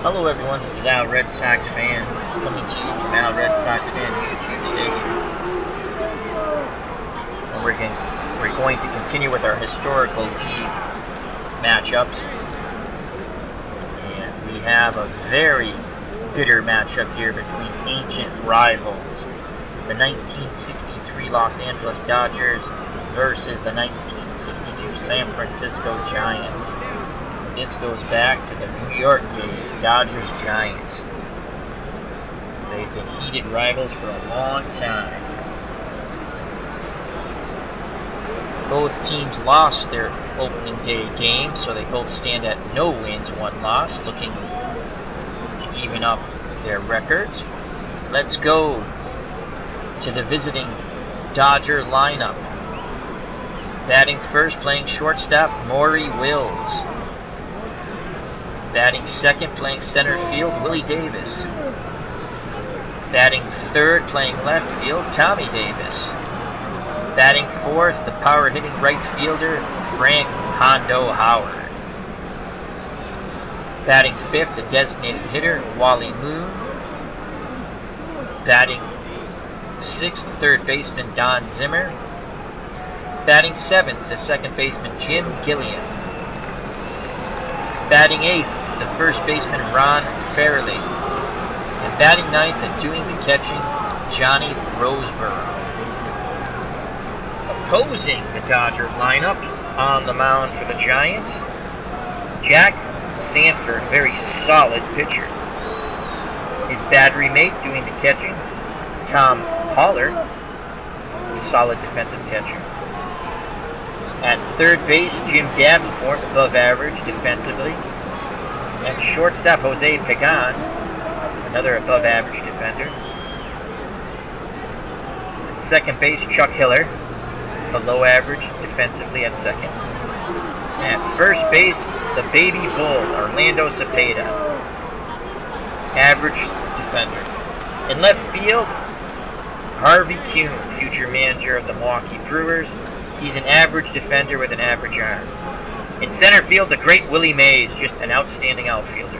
Hello everyone, this is Al Red Sox Fan, coming to you from Al Red Sox Fan YouTube station. And we're going to continue with our historical league matchups. And we have a very bitter matchup here between ancient rivals. The 1963 Los Angeles Dodgers versus the 1962 San Francisco Giants. This goes back to the New York days, Dodgers-Giants. They've been heated rivals for a long time. Both teams lost their opening day games, so they both stand at no wins, one loss, looking to even up their records. Let's go to the visiting Dodger lineup. Batting first, playing shortstop, Maury Wills. Batting second, playing center field, Willie Davis. Batting third, playing left field, Tommy Davis. Batting fourth, the power-hitting right fielder, Frank Hondo Howard. Batting fifth, the designated hitter, Wally Moon. Batting sixth, third baseman, Don Zimmer. Batting seventh, the second baseman, Jim Gilliam. Batting eighth, the first baseman, Ron Fairley. And batting ninth and doing the catching, Johnny Roseborough. Opposing the Dodger lineup on the mound for the Giants, Jack Sanford, very solid pitcher. His battery mate doing the catching, Tom Haller, solid defensive catcher. At third base, Jim Davenport, above average defensively. At shortstop, Jose Pagan, another above average defender. At second base, Chuck Hiller, below average defensively at second. At first base, the baby bull, Orlando Cepeda, average defender. In left field, Harvey Kuhn, future manager of the Milwaukee Brewers. He's an average defender with an average arm. In center field, the great Willie Mays, just an outstanding outfielder.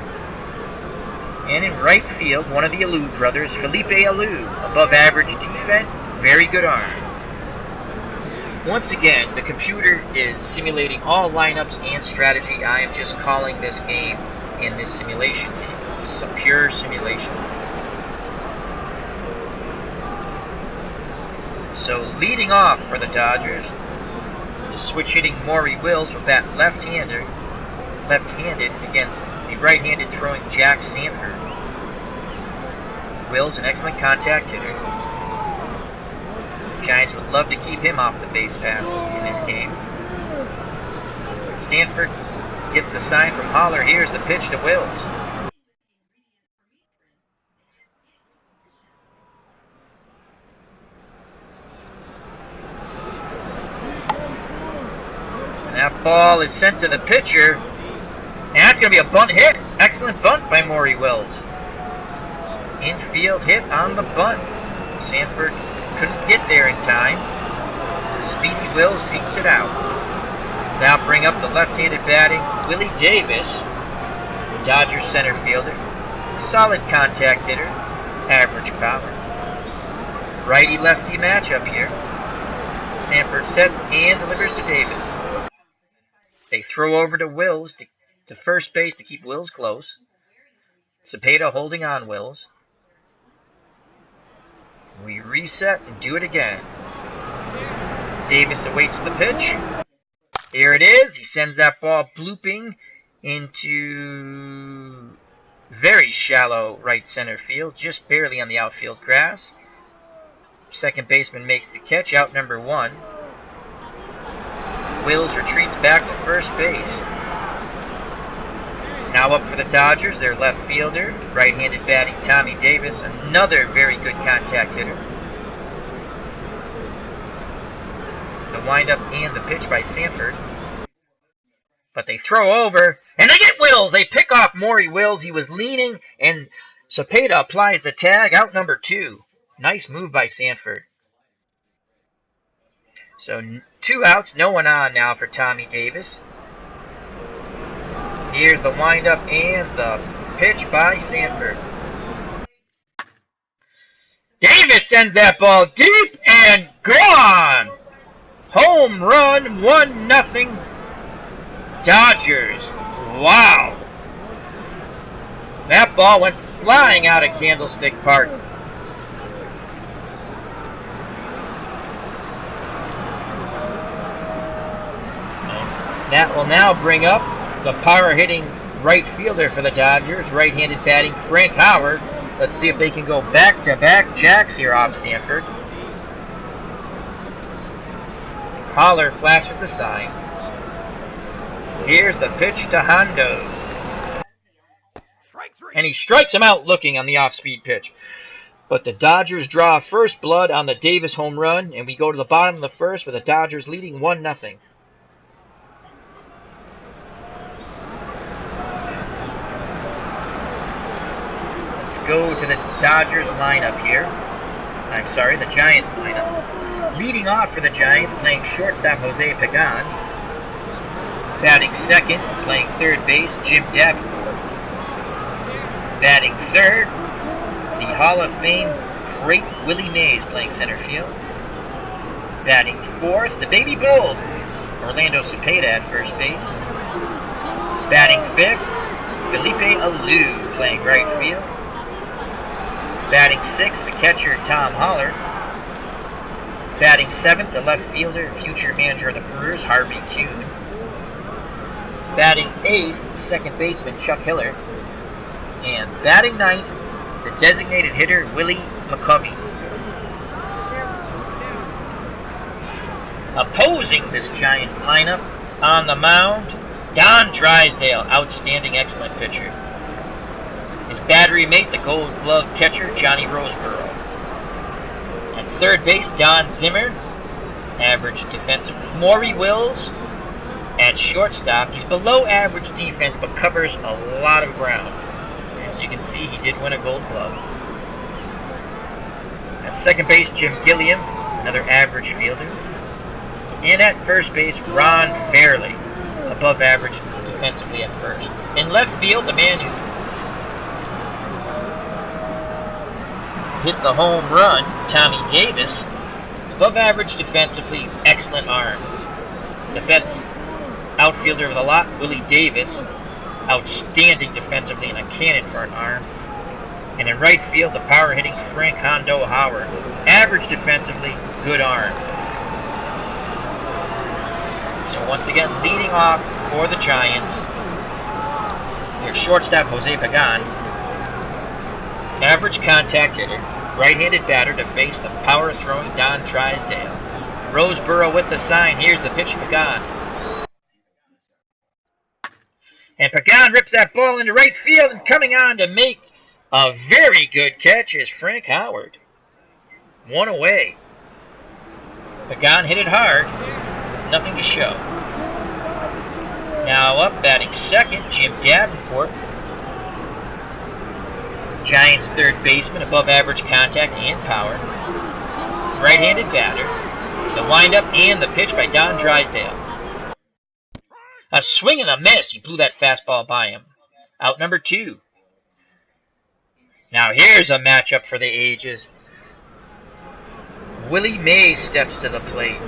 And in right field, one of the Alou brothers, Felipe Alou, above average defense, very good arm. Once again, the computer is simulating all lineups and strategy. I am just calling this game in this simulation game. This is a pure simulation. So leading off for the Dodgers, switch-hitting Maury Wills will bat left-handed against the right-handed throwing Jack Sanford. Wills, an excellent contact hitter. The Giants would love to keep him off the base paths in this game. Sanford gets the sign from Haller. Here's the pitch to Wills. That ball is sent to the pitcher, and that's going to be a bunt hit. Excellent bunt by Maury Wills. Infield hit on the bunt. Sanford couldn't get there in time. Speedy Wills beats it out. Now bring up the left-handed batting, Willie Davis, the Dodgers center fielder. Solid contact hitter, average power. Righty-lefty matchup here. Sanford sets and delivers to Davis. They throw over to Wills to first base to keep Wills close. Cepeda holding on Wills. We reset and do it again. Davis awaits the pitch. Here it is. He sends that ball blooping into very shallow right center field, just barely on the outfield grass. Second baseman makes the catch, out number one. Wills retreats back to first base. Now up for the Dodgers, their left fielder, right-handed batting Tommy Davis, another very good contact hitter. The windup and the pitch by Sanford. But they throw over, and they get Wills. They pick off Maury Wills. He was leaning, and Cepeda applies the tag, out number two. Nice move by Sanford. So 2 outs, no one on now for Tommy Davis. Here's the windup and the pitch by Sanford. Davis sends that ball deep and gone! Home run, 1-0 Dodgers. Wow! That ball went flying out of Candlestick Park. That will now bring up the power-hitting right fielder for the Dodgers, right-handed batting Frank Howard. Let's see if they can go back-to-back jacks here off Sanford. Holler flashes the sign. Here's the pitch to Hondo. And he strikes him out looking on the off-speed pitch. But the Dodgers draw first blood on the Davis home run, and we go to the bottom of the first with the Dodgers leading 1-0. Go to the Dodgers lineup here. I'm sorry, the Giants lineup. Leading off for the Giants, playing shortstop Jose Pagan. Batting second, playing third base, Jim Davenport. Batting third, the Hall of Fame great Willie Mays, playing center field. Batting fourth, the baby bull, Orlando Cepeda at first base. Batting fifth, Felipe Alou, playing right field. Batting sixth, the catcher, Tom Holler. Batting seventh, the left fielder, future manager of the Brewers, Harvey Kuhn. Batting eighth, second baseman, Chuck Hiller. And batting ninth, the designated hitter, Willie McCovey. Opposing this Giants lineup, on the mound, Don Drysdale, outstanding, excellent pitcher. His battery mate, the Gold Glove catcher, Johnny Roseboro. At third base, Don Zimmer, average defensive. Maury Wills, at shortstop, he's below average defense but covers a lot of ground. As you can see, he did win a Gold Glove. At second base, Jim Gilliam, another average fielder. And at first base, Ron Fairley, above average defensively at first. In left field, the man who hit the home run, Tommy Davis, above average defensively, excellent arm. The best outfielder of the lot, Willie Davis, outstanding defensively and a cannon for an arm. And in right field, the power-hitting Frank Hondo Howard, average defensively, good arm. So once again, leading off for the Giants, their shortstop, Jose Pagan, average contact hitter, right-handed batter to face the power-throwing Don Drysdale. Roseboro with the sign. Here's the pitch to Pagan. And Pagan rips that ball into right field, and coming on to make a very good catch is Frank Howard. One away. Pagan hit it hard. Nothing to show. Now up batting second, Jim Davenport. Giants third baseman, above average contact and power. Right-handed batter. The windup and the pitch by Don Drysdale. A swing and a miss. He blew that fastball by him. Out number two. Now here's a matchup for the ages. Willie Mays steps to the plate.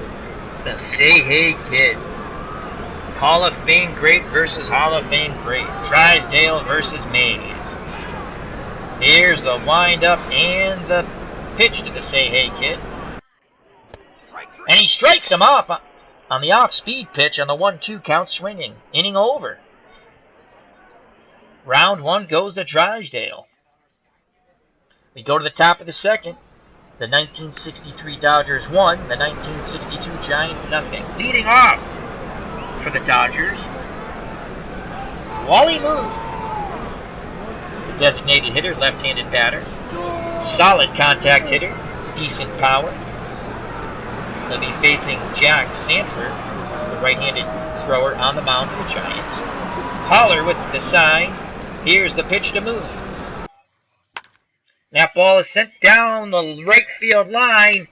The Say Hey Kid. Hall of Fame great versus Hall of Fame great. Drysdale versus Mays. Here's the windup and the pitch to the Say Hey Kid. And he strikes him off on the off-speed pitch on the 1-2 count, swinging. Inning over. Round one goes to Drysdale. We go to the top of the second. The 1963 Dodgers won. The 1962 Giants nothing. Leading off for the Dodgers, Wally Moon. The designated hitter, left-handed batter. Solid contact hitter. Decent power. They'll be facing Jack Sanford, the right-handed thrower on the mound for the Giants. Holler with the sign. Here's the pitch to Moon. That ball is sent down the right field line,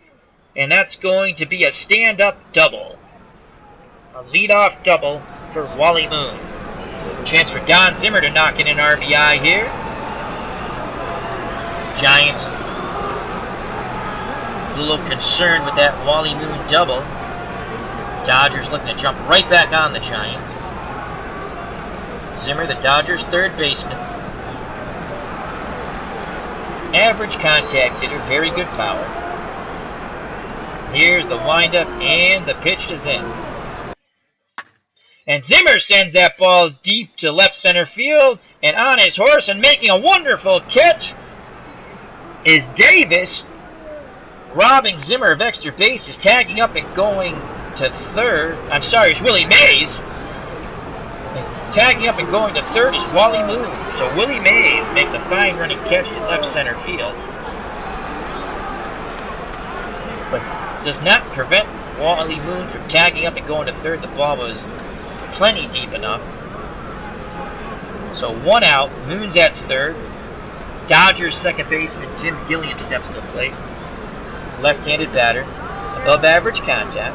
and that's going to be a stand-up double. A lead-off double for Wally Moon. Chance for Don Zimmer to knock in an RBI here. Giants a little concerned with that Wally Moon double. Dodgers looking to jump right back on the Giants. Zimmer, the Dodgers' third baseman. Average contact hitter, very good power. Here's the windup, and the pitch to Zim. And Zimmer sends that ball deep to left center field, and on his horse and making a wonderful catch is Davis. Robbing Zimmer of extra bases, tagging up and going to third. I'm sorry, it's Willie Mays. Tagging up and going to third is Wally Moon. So Willie Mays makes a fine running catch to left center field, but does not prevent Wally Moon from tagging up and going to third. The ball was plenty deep enough. So 1 out. Moon's at third. Dodgers second baseman Jim Gilliam steps to the plate. Left-handed batter, above average contact.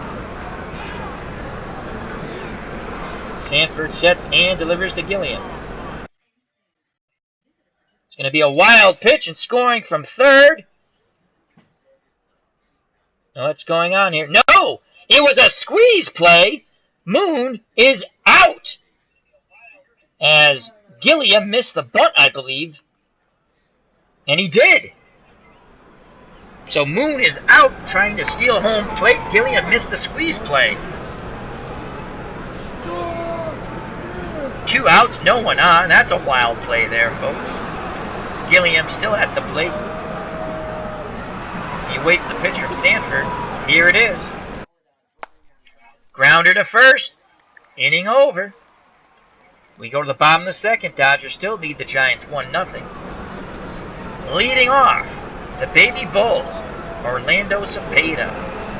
Sanford sets and delivers to Gilliam. It's going to be a wild pitch and scoring from third. Now what's going on here? No! It was a squeeze play. Moon is out, as Gilliam missed the bunt, I believe. And he did. So Moon is out trying to steal home plate. Gilliam missed the squeeze play. 2 outs, no one on. That's a wild play there, folks. Gilliam still at the plate. He waits the pitch from Sanford. Here it is. Grounder to first. Inning over. We go to the bottom of the second. Dodgers still lead the Giants 1-0. Leading off, the baby bull, Orlando Cepeda.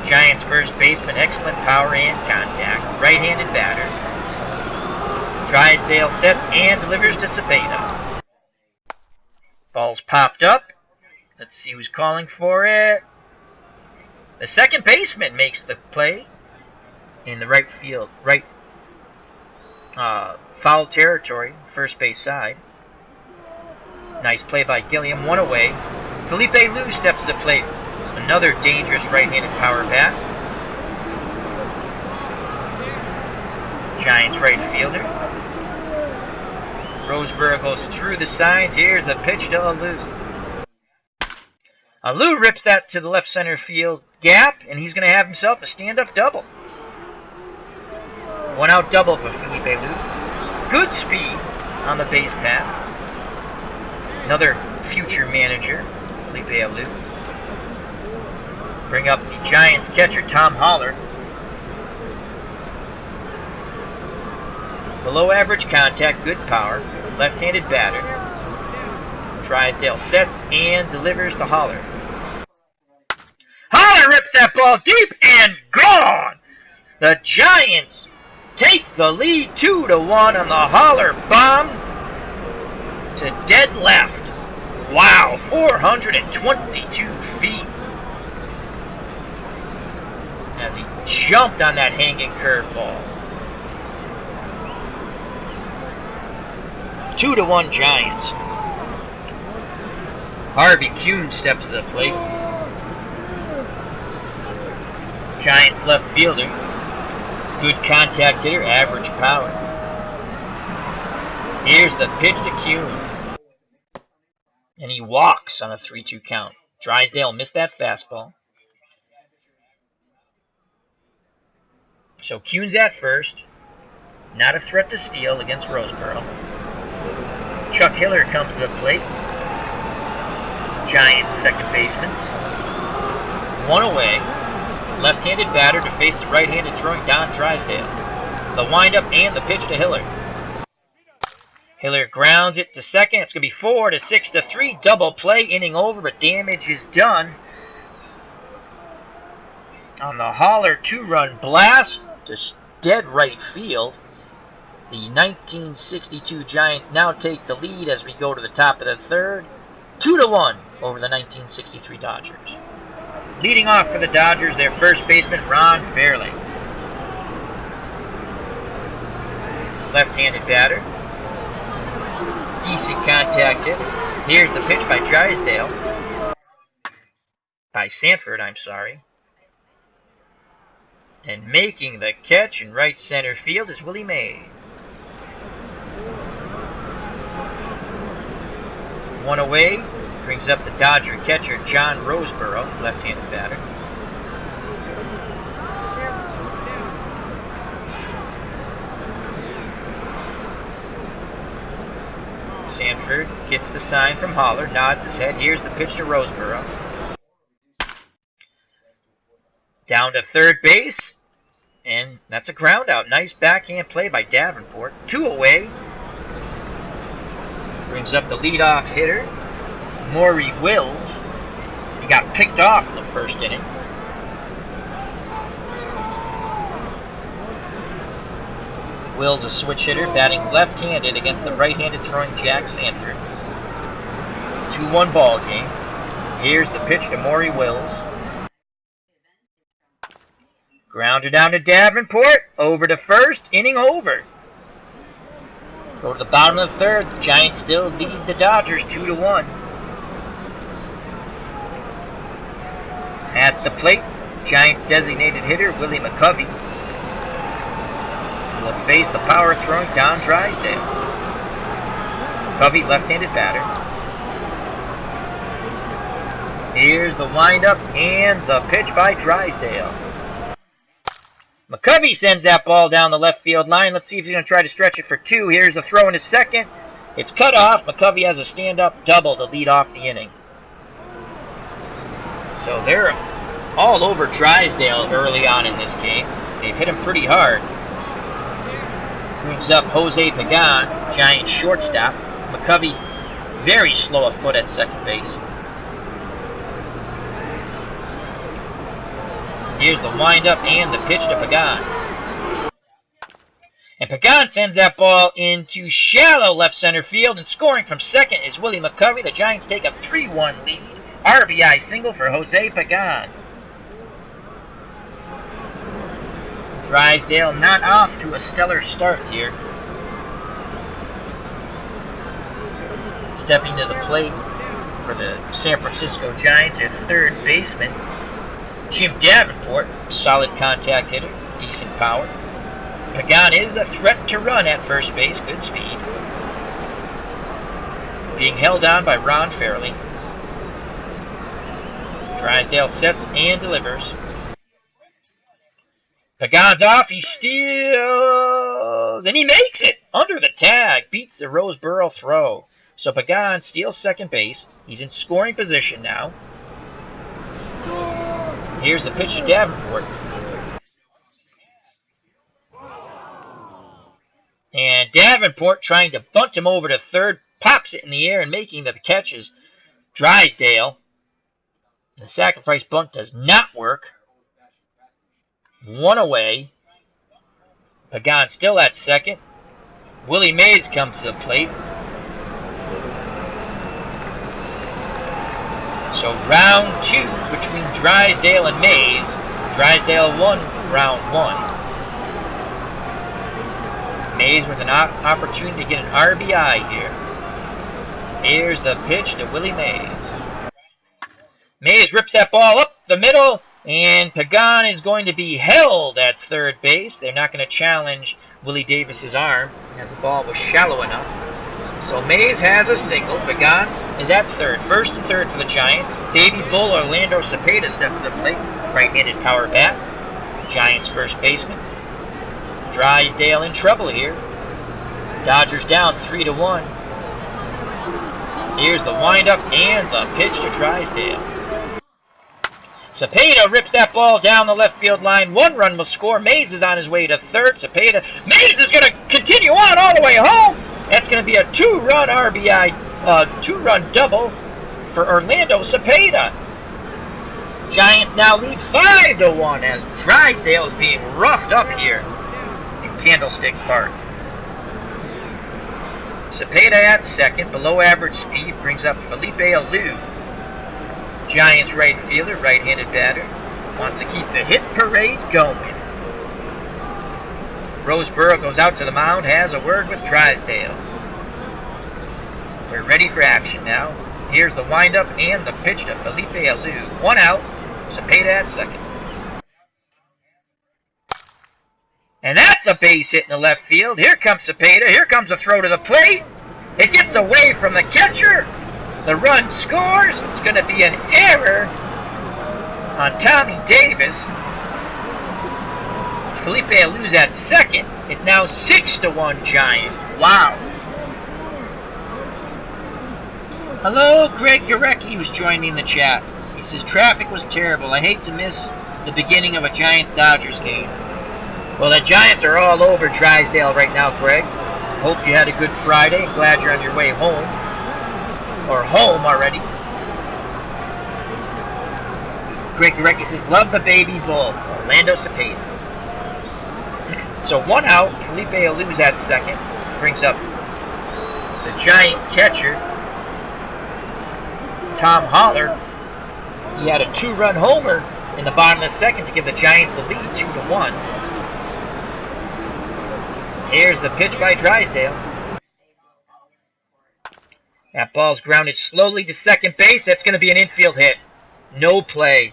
Giants first baseman, excellent power and contact. Right-handed batter. Drysdale sets and delivers to Cepeda. Ball's popped up. Let's see who's calling for it. The second baseman makes the play in the right field, foul territory, first base side. Nice play by Gilliam, 1 away. Felipe Lou steps to the plate. Another dangerous right-handed power bat. Giants right fielder. Roseboro goes through the signs. Here's the pitch to Alou. Alou rips that to the left center field gap, and he's going to have himself a stand-up double. 1 out double for Felipe Lou. Good speed on the base path. Another future manager, Felipe Alou. Bring up the Giants catcher, Tom Holler. Below average contact, good power. Left-handed batter. Drysdale sets and delivers to Holler. Holler rips that ball deep and gone! The Giants take the lead 2-1 on the Holler bomb to dead left. Wow, 422 feet. As he jumped on that hanging curveball. 2-1 Giants. Harvey Kuhn steps to the plate. Giants left fielder. Good contact hitter, average power. Here's the pitch to Kuhn. And he walks on a 3-2 count. Drysdale missed that fastball. So Kuhn's at first. Not a threat to steal against Roseboro. Chuck Hiller comes to the plate. Giants second baseman. 1 away. Left-handed batter to face the right-handed throwing Don Drysdale. The windup and the pitch to Hiller. Hiller grounds it to second. It's going to be 4-6-3. Double play. Inning over, but damage is done. On the Holler 2-run blast to dead right field. The 1962 Giants now take the lead as we go to the top of the third. 2-1 over the 1963 Dodgers. Leading off for the Dodgers, their first baseman, Ron Fairley. Left-handed batter. Decent contact hit. Here's the pitch by Drysdale. By Sanford, I'm sorry. And making the catch in right center field is Willie Mays. One away, brings up the Dodger catcher John Roseboro, left-handed batter. Sanford gets the sign from Holler, nods his head. Here's the pitch to Roseboro. Down to third base, and that's a ground out. Nice backhand play by Davenport. Two away. Brings up the leadoff hitter, Maury Wills. He got picked off in the first inning. Wills, a switch hitter, batting left-handed against the right-handed throwing Jack Sanford. 2-1 ball game. Here's the pitch to Maury Wills. Grounded down to Davenport. Over to first. Inning over. Go to the bottom of the third. The Giants still lead the Dodgers 2-1. At the plate, Giants designated hitter Willie McCovey will face the power-throwing Don Drysdale. McCovey, left-handed batter. Here's the windup and the pitch by Drysdale. McCovey sends that ball down the left field line. Let's see if he's going to try to stretch it for two. Here's a throw in his second. It's cut off. McCovey has a stand-up double to lead off the inning. So they're all over Drysdale early on in this game. They've hit him pretty hard. Brings up Jose Pagan, Giants shortstop. McCovey very slow of foot at second base. Here's the windup and the pitch to Pagan. And Pagan sends that ball into shallow left center field, and scoring from second is Willie McCovey. The Giants take a 3-1 lead. RBI single for Jose Pagan. Drysdale not off to a stellar start here. Stepping to the plate for the San Francisco Giants, their third baseman, Jim Davenport, solid contact hitter, decent power. Pagan is a threat to run at first base, good speed. Being held on by Ron Fairley. Drysdale sets and delivers. Pagan's off, he steals, and he makes it! Under the tag, beats the Roseboro throw. So Pagan steals second base. He's in scoring position now. Here's the pitch to Davenport. And Davenport trying to bunt him over to third, pops it in the air, and making the catch is Drysdale. The sacrifice bunt does not work. One away. Pagan still at second. Willie Mays comes to the plate. So round two between Drysdale and Mays. Drysdale won round one. Mays with an opportunity to get an RBI here. Here's the pitch to Willie Mays. Mays rips that ball up the middle, and Pagan is going to be held at third base. They're not going to challenge Willie Davis's arm, as the ball was shallow enough. So Mays has a single. Pagan is at third. First and third for the Giants. Baby Bull Orlando Cepeda steps to the plate. Right-handed power bat. Giants first baseman. Drysdale in trouble here. Dodgers down 3-1. Here's the windup and the pitch to Drysdale. Cepeda rips that ball down the left field line. One run will score. Mays is on his way to third. Cepeda. Mays is going to continue on all the way home. That's going to be a two-run RBI, two-run double for Orlando Cepeda. Giants now lead 5-1 as Drysdale is being roughed up here in Candlestick Park. Cepeda at second, below average speed, brings up Felipe Alou. Giants right fielder, right-handed batter, wants to keep the hit parade going. Roseboro goes out to the mound, has a word with Drysdale. We're ready for action now. Here's the windup and the pitch to Felipe Alou. 1 out. Cepeda at second. And that's a base hit in the left field. Here comes Cepeda. Here comes a throw to the plate. It gets away from the catcher. The run scores. It's going to be an error on Tommy Davis. Felipe Alou's at second. It's now 6-1 Giants. Wow. Hello, Greg Gorecki, who's joined me in the chat. He says, traffic was terrible. I hate to miss the beginning of a Giants-Dodgers game. Well, the Giants are all over Drysdale right now, Greg. Hope you had a good Friday. Glad you're on your way home. Or home already. Greg Gorecki says, love the baby bull. Orlando Cepeda. So 1 out. Felipe Alou's at second. Brings up the Giant catcher, Tom Holler. He had a 2-run homer in the bottom of the second to give the Giants a lead, 2-1. Here's the pitch by Drysdale. That ball's grounded slowly to second base. That's going to be an infield hit. No play.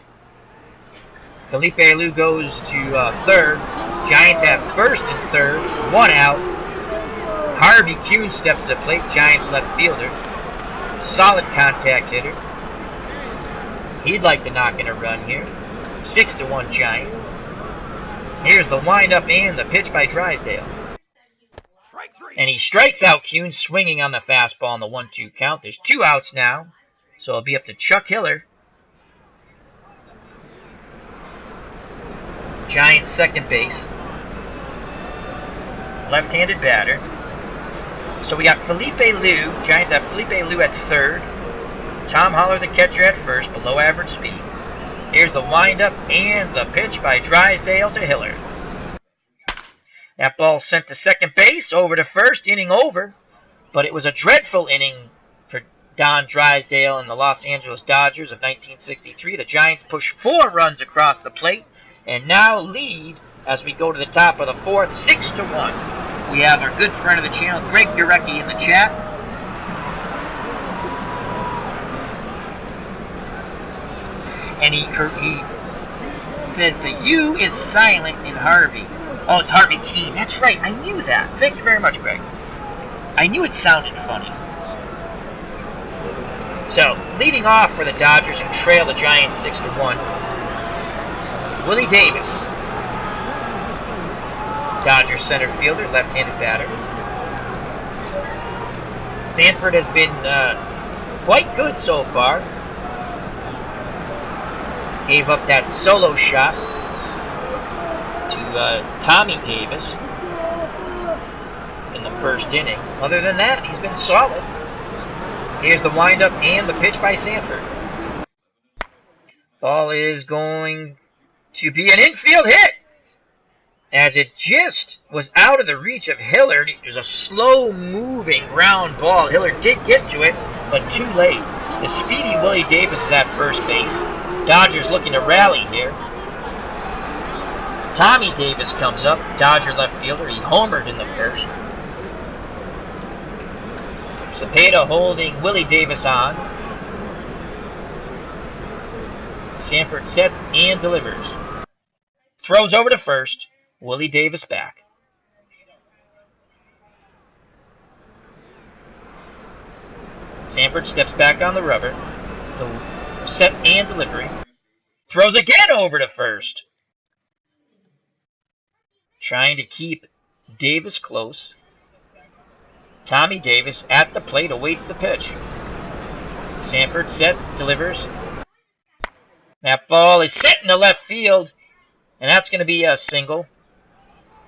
Felipe Alou goes to third. Giants have first and third. 1 out. Harvey Kuhn steps to the plate. Giants left fielder. Solid contact hitter. He'd like to knock in a run here. 6-1 Giants. Here's the windup and the pitch by Drysdale. And he strikes out Kuhn, swinging on the fastball on the 1-2 count. There's 2 outs now, so it'll be up to Chuck Hiller. Giants second base. Left-handed batter. So we got Felipe Alou. Giants have Felipe Alou at third. Tom Holler, the catcher, at first, below average speed. Here's the windup and the pitch by Drysdale to Hiller. That ball sent to second base, over to first, inning over. But it was a dreadful inning for Don Drysdale and the Los Angeles Dodgers of 1963. The Giants push 4 runs across the plate and now lead as we go to the top of the fourth, 6-1. We have our good friend of the channel, Greg Gorecki, in the chat. And he says the U is silent in Harvey. Oh, it's Harvey Kuhn. That's right. I knew that. Thank you very much, Greg. I knew it sounded funny. So, leading off for the Dodgers, who trail the Giants 6-1, Willie Davis. Dodgers center fielder, left-handed batter. Sanford has been quite good so far. Gave up that solo shot to Tommy Davis in the first inning. Other than that, he's been solid. Here's the windup and the pitch by Sanford. Ball is going to be an infield hit, as it just was out of the reach of Hiller. It was a slow-moving ground ball. Hiller did get to it, but too late. The speedy Willie Davis is at first base. Dodgers looking to rally here. Tommy Davis comes up, Dodger left fielder. He homered in the first. Cepeda holding Willie Davis on. Sanford sets and delivers. Throws over to first. Willie Davis back. Sanford steps back on the rubber. Set and delivery. Throws again over to first. Trying to keep Davis close. Tommy Davis at the plate awaits the pitch. Sanford sets, delivers. That ball is set into left field, and that's going to be a single.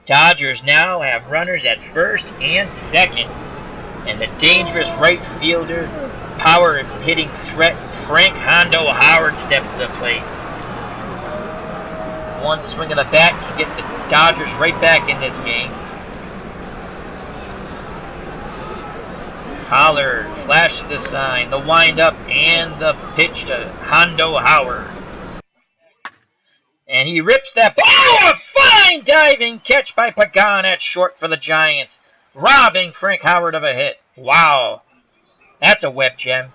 Dodgers now have runners at first and second. And the dangerous right fielder, power hitting threat, Frank Hondo Howard, steps to the plate. One swing of the bat can get the Dodgers right back in this game. Holler flashes the sign, the windup, and the pitch to Hondo Howard. And he rips that ball. Oh, a fine diving catch by Pagan at short for the Giants, robbing Frank Howard of a hit. Wow. That's a web gem.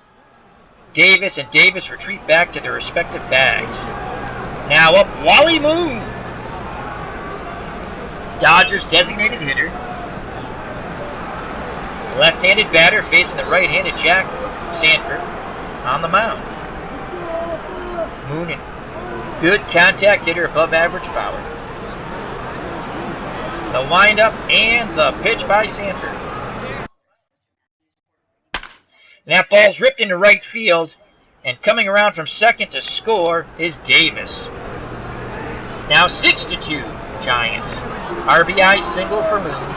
Davis and Davis retreat back to their respective bags. Now up Wally Moon. Dodgers designated hitter. Left-handed batter facing the right-handed Jack Sanford on the mound. Moon, good contact hitter, above average power. The windup and the pitch by Sanford. And that ball's ripped into right field, and coming around from second to score is Davis. Now 6-2 Giants. RBI single for Moon.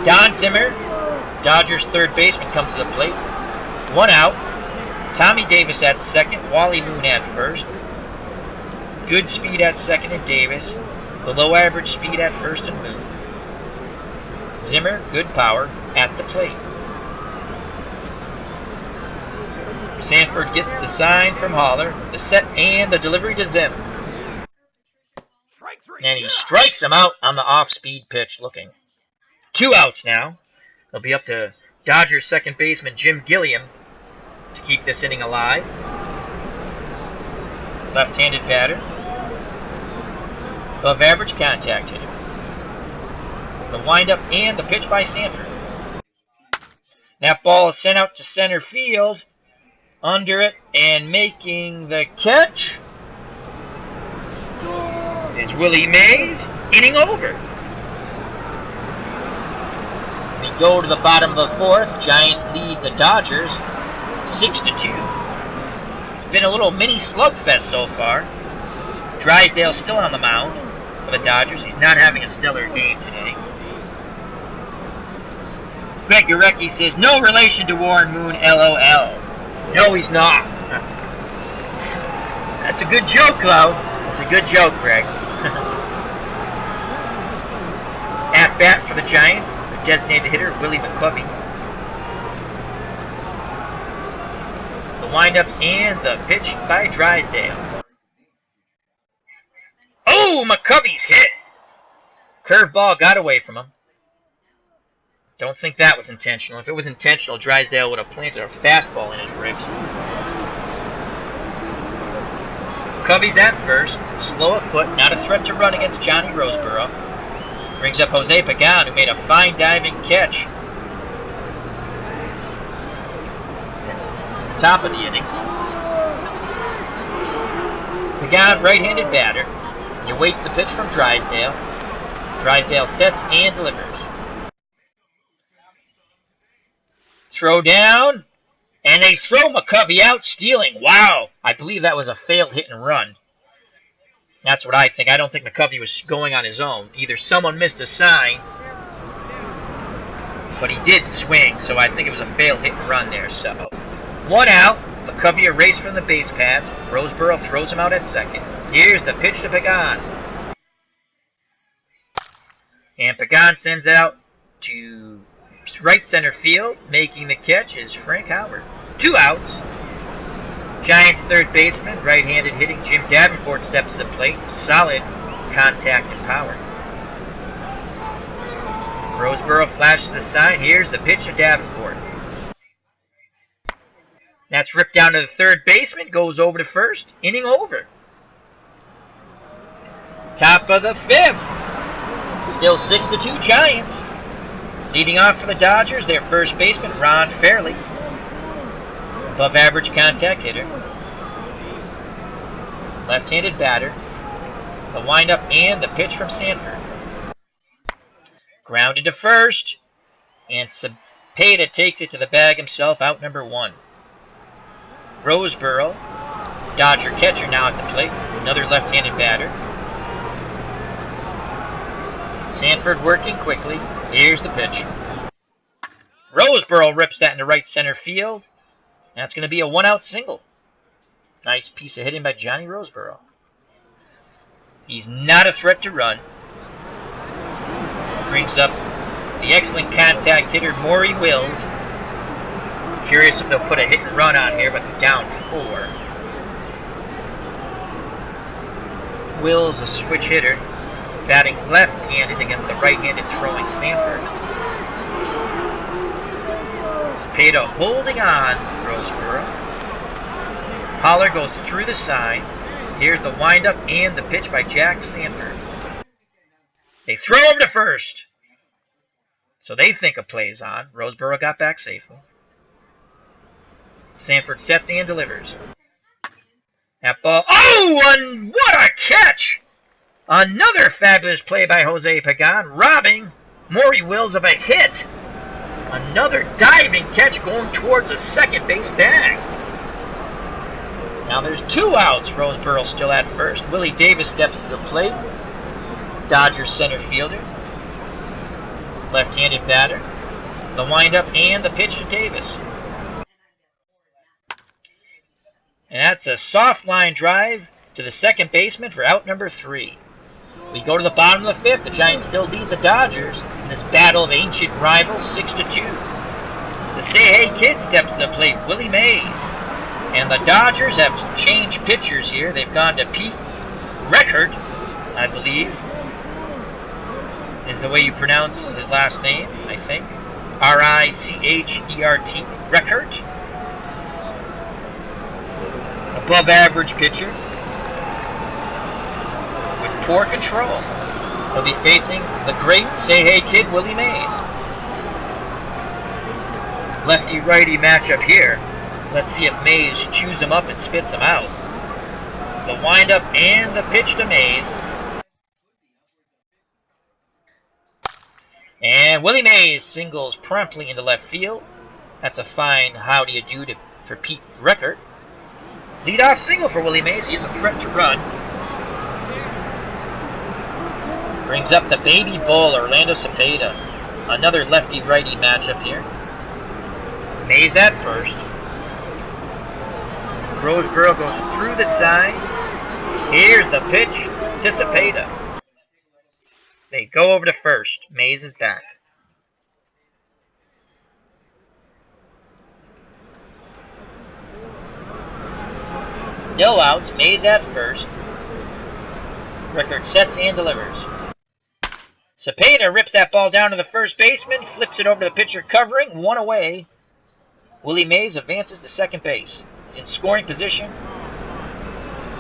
Don Zimmer, Dodgers third baseman, comes to the plate. 1 out. Tommy Davis at second, Wally Moon at first. Good speed at second and Davis. Below average speed at first and Moon. Zimmer, good power at the plate. Sanford gets the sign from Haller, the set and the delivery to Zim. And he strikes him out on the off-speed pitch looking. 2 outs now. It'll be up to Dodgers second baseman Jim Gilliam to keep this inning alive. Left-handed batter. Above average contact hitter. The windup and the pitch by Sanford. That ball is sent out to center field. Under it and making the catch is Willie Mays. Inning over. We go to the bottom of the 4th. Giants lead the Dodgers 6-2. It's been a little mini slugfest so far. Drysdale's still on the mound for the Dodgers. He's not having a stellar game today. Greg Gurecki says, no relation to Warren Moon, LOL. No, he's not. That's a good joke, though. That's a good joke, Greg. At bat for the Giants, the designated hitter, Willie McCovey. The windup and the pitch by Drysdale. Oh, McCovey's hit. Curveball got away from him. Don't think that was intentional. If it was intentional, Drysdale would have planted a fastball in his ribs. Covey's at first. Slow of foot. Not a threat to run against Johnny Roseboro. Brings up Jose Pagan, who made a fine diving catch. At the top of the inning. Pagan, right-handed batter. He awaits the pitch from Drysdale. Drysdale sets and delivers. Throw down, and they throw McCovey out, stealing. Wow, I believe that was a failed hit and run. That's what I think. I don't think McCovey was going on his own. Either someone missed a sign, but he did swing, so I think it was a failed hit and run there. So 1 out, McCovey erased from the base path. Roseboro throws him out at second. Here's the pitch to Pagan. And Pagan sends it out to right center field. Making the catch is Frank Howard. 2 outs. Giants third baseman, right-handed hitting Jim Davenport steps to the plate. Solid contact and power. Roseboro flashes the sign. Here's the pitch to Davenport. That's ripped down to the third baseman. Goes over to first. Inning over. Top of the 5th. Still 6-2 Giants. Leading off for the Dodgers, their first baseman, Ron Fairley. Above average contact hitter. Left-handed batter. The windup and the pitch from Sanford. Grounded to first. And Cepeda takes it to the bag himself, out number 1. Roseboro, Dodger catcher now at the plate. Another left-handed batter. Sanford working quickly. Here's the pitch. Roseboro rips that into right center field. That's going to be a 1-out single. Nice piece of hitting by Johnny Roseboro. He's not a threat to run. Brings up the excellent contact hitter, Maury Wills. Curious if they'll put a hit and run on here, but they're down 4. Wills, a switch hitter, batting left-handed against the right-handed throwing Sanford. Cepeda holding on, Roseboro. Holler goes through the side. Here's the windup and the pitch by Jack Sanford. They throw over to first. So they think a play's on. Roseboro got back safely. Sanford sets and delivers. That ball. Oh, and what a catch! Another fabulous play by Jose Pagan, robbing Maury Wills of a hit. Another diving catch going towards a second base bag. Now there's 2 outs. Roseboro still at first. Willie Davis steps to the plate. Dodgers center fielder. Left-handed batter. The windup and the pitch to Davis. And that's a soft line drive to the second baseman for out number 3. We go to the bottom of the 5th. The Giants still lead the Dodgers in this battle of ancient rivals, 6-2. The Say Hey Kid steps to the plate, Willie Mays. And the Dodgers have changed pitchers here. They've gone to Pete Reichert, I believe, is the way you pronounce his last name, I think. R-I-C-H-E-R-T, Reichert. Above average pitcher with poor control. He'll be facing the great Say Hey Kid, Willie Mays. Lefty-righty matchup here. Let's see if Mays chews him up and spits him out. The windup and the pitch to Mays. And Willie Mays singles promptly into left field. That's a fine howdy-a-do for Pete Reichert. Leadoff single for Willie Mays. He's a threat to run. Brings up the baby bull, Orlando Cepeda. Another lefty-righty matchup here. Mays at first. Roseboro goes through the side. Here's the pitch to Cepeda. They go over to first. Mays is back. No outs. Mays at first. Reichert sets and delivers. Cepeda rips that ball down to the first baseman, flips it over to the pitcher covering, 1 away. Willie Mays advances to second base. He's in scoring position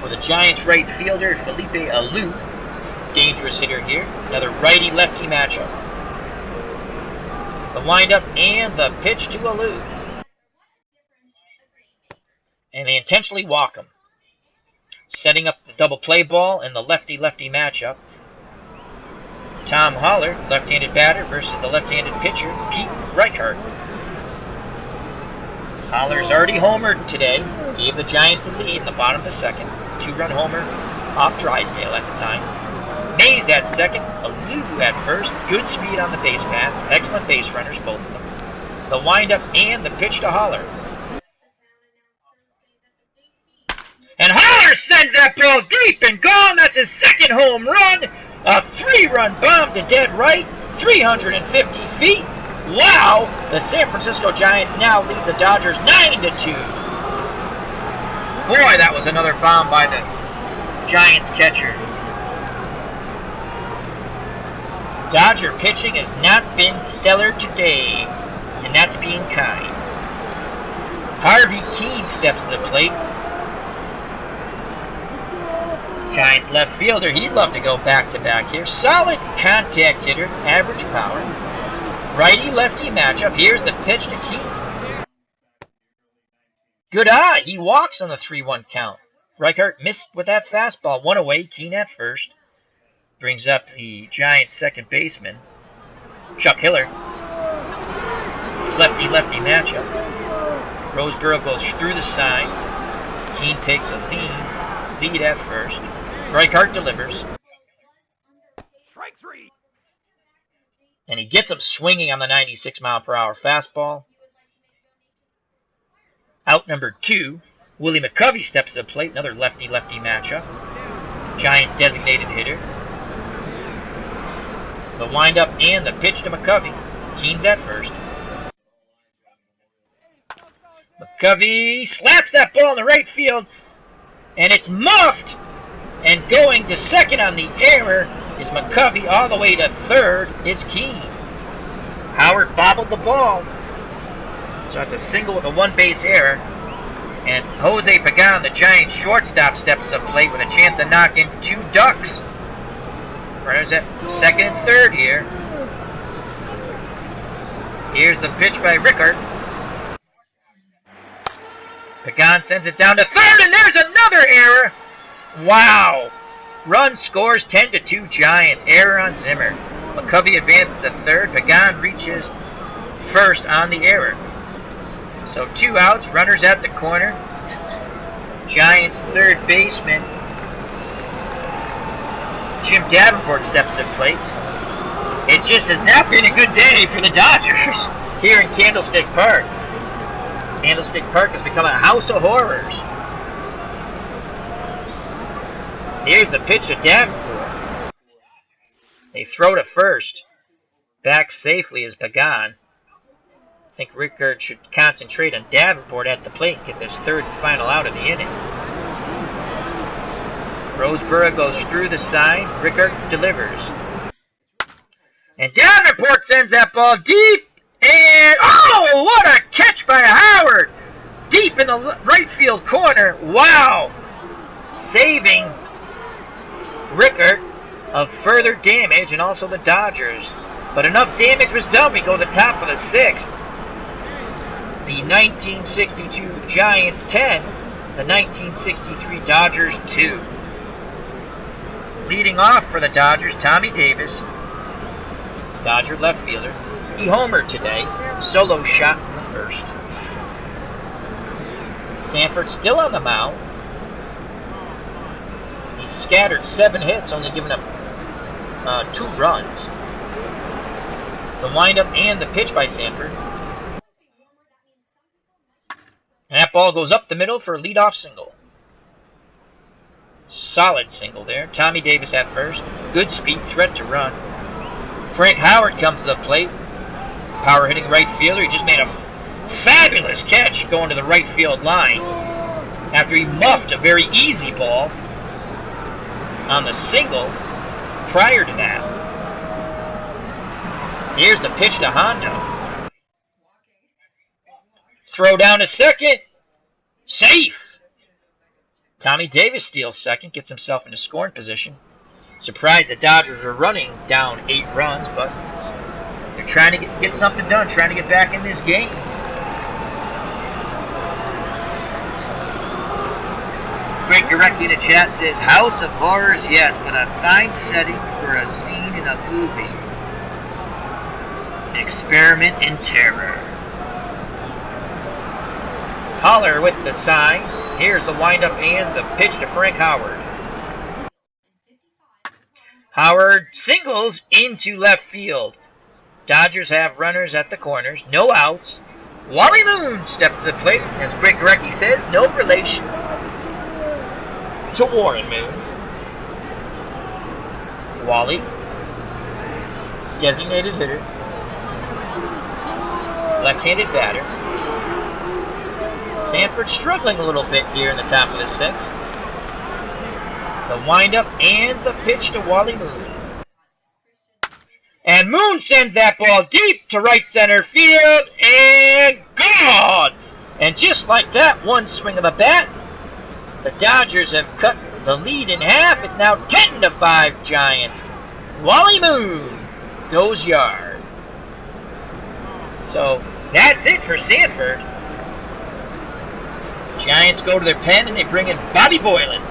for the Giants right fielder, Felipe Alou. Dangerous hitter here. Another righty-lefty matchup. The windup and the pitch to Alou. And they intentionally walk him. Setting up the double play ball in the lefty-lefty matchup. Tom Holler, left-handed batter versus the left-handed pitcher, Pete Reichert. Holler's already homered today. Gave the Giants the lead in the bottom of the 2nd. 2-run homer off Drysdale at the time. Mays at second, Alou at first. Good speed on the base paths. Excellent base runners, both of them. The windup and the pitch to Holler. And Holler sends that ball deep and gone. That's his 2nd home run. A 3-run bomb to dead right. 350 feet. Wow! The San Francisco Giants now lead the Dodgers 9-2. Boy, that was another bomb by the Giants catcher. Dodger pitching has not been stellar today, and that's being kind. Harvey Keene steps to the plate. Giants left fielder, he'd love to go back-to-back here. Solid contact hitter, average power. Righty-lefty matchup. Here's the pitch to Keene. Good eye. He walks on the 3-1 count. Reichert missed with that fastball. 1 away. Keene at first. Brings up the Giants' second baseman, Chuck Hiller. Lefty-lefty matchup. Roseboro goes through the side. Keene takes a lead at first. Reichert delivers. Strike 3. And he gets him swinging on the 96-mile-per-hour fastball. Out number 2, Willie McCovey steps to the plate. Another lefty-lefty matchup. Giant designated hitter. The windup and the pitch to McCovey. Keene's at first. McCovey slaps that ball in the right field. And it's muffed. And going to second on the error is McCovey. All the way to third is Keene. Howard bobbled the ball. So that's a single with a one-base error. And Jose Pagan, the Giants shortstop, steps to the plate with a chance to knock in 2 ducks. Runners at second and third here. Here's the pitch by Rickard. Pagan sends it down to third, and there's another error. Wow. Run scores 10-2 Giants. Error on Zimmer. McCovey advances to third. Pagan reaches first on the error. So 2 outs, runners at the corner. Giants third baseman Jim Davenport steps to the plate. It just has not been a good day for the Dodgers here in Candlestick Park. Candlestick Park has become a house of horrors. Here's the pitch to Davenport. They throw to first. Back safely is Pagan. I think Rickard should concentrate on Davenport at the plate and get this third and final out of the inning. Roseboro goes through the sign. Rickard delivers. And Davenport sends that ball deep. And, oh, what a catch by Howard. Deep in the right field corner. Wow. Saving Rickard of further damage and also the Dodgers. But enough damage was done. We go to the top of the 6th. The 1962 Giants 10, the 1963 Dodgers 2. Leading off for the Dodgers, Tommy Davis, Dodger left fielder. He homered today, solo shot in the first. Sanford still on the mound. He's scattered 7 hits, only giving up 2 runs. The windup and the pitch by Sanford. And that ball goes up the middle for a leadoff single. Solid single there. Tommy Davis at first. Good speed, threat to run. Frank Howard comes to the plate. Power hitting right fielder. He just made a fabulous catch going to the right field line after he muffed a very easy ball on the single prior to that. Here's the pitch to Hondo. Throw down to second. Safe. Tommy Davis steals second, gets himself into scoring position. Surprised the Dodgers are running down 8 runs, but they're trying to get something done, trying to get back in this game. Greg Gorecki in the chat says, House of Horrors, yes, but a fine setting for a scene in a movie. An experiment in terror. Holler with the sign. Here's the windup and the pitch to Frank Howard. Howard singles into left field. Dodgers have runners at the corners. No outs. Wally Moon steps to the plate. As Greg Gorecki says, no relation to Warren Moon. Wally, designated hitter. Left-handed batter. Sanford struggling a little bit here in the top of the 6th. The windup and the pitch to Wally Moon. And Moon sends that ball deep to right center field and gone! And just like that, one swing of the bat, the Dodgers have cut the lead in half. It's now 10-5 Giants. Wally Moon goes yard. So that's it for Sanford. Giants go to their pen and they bring in Bobby Boylan.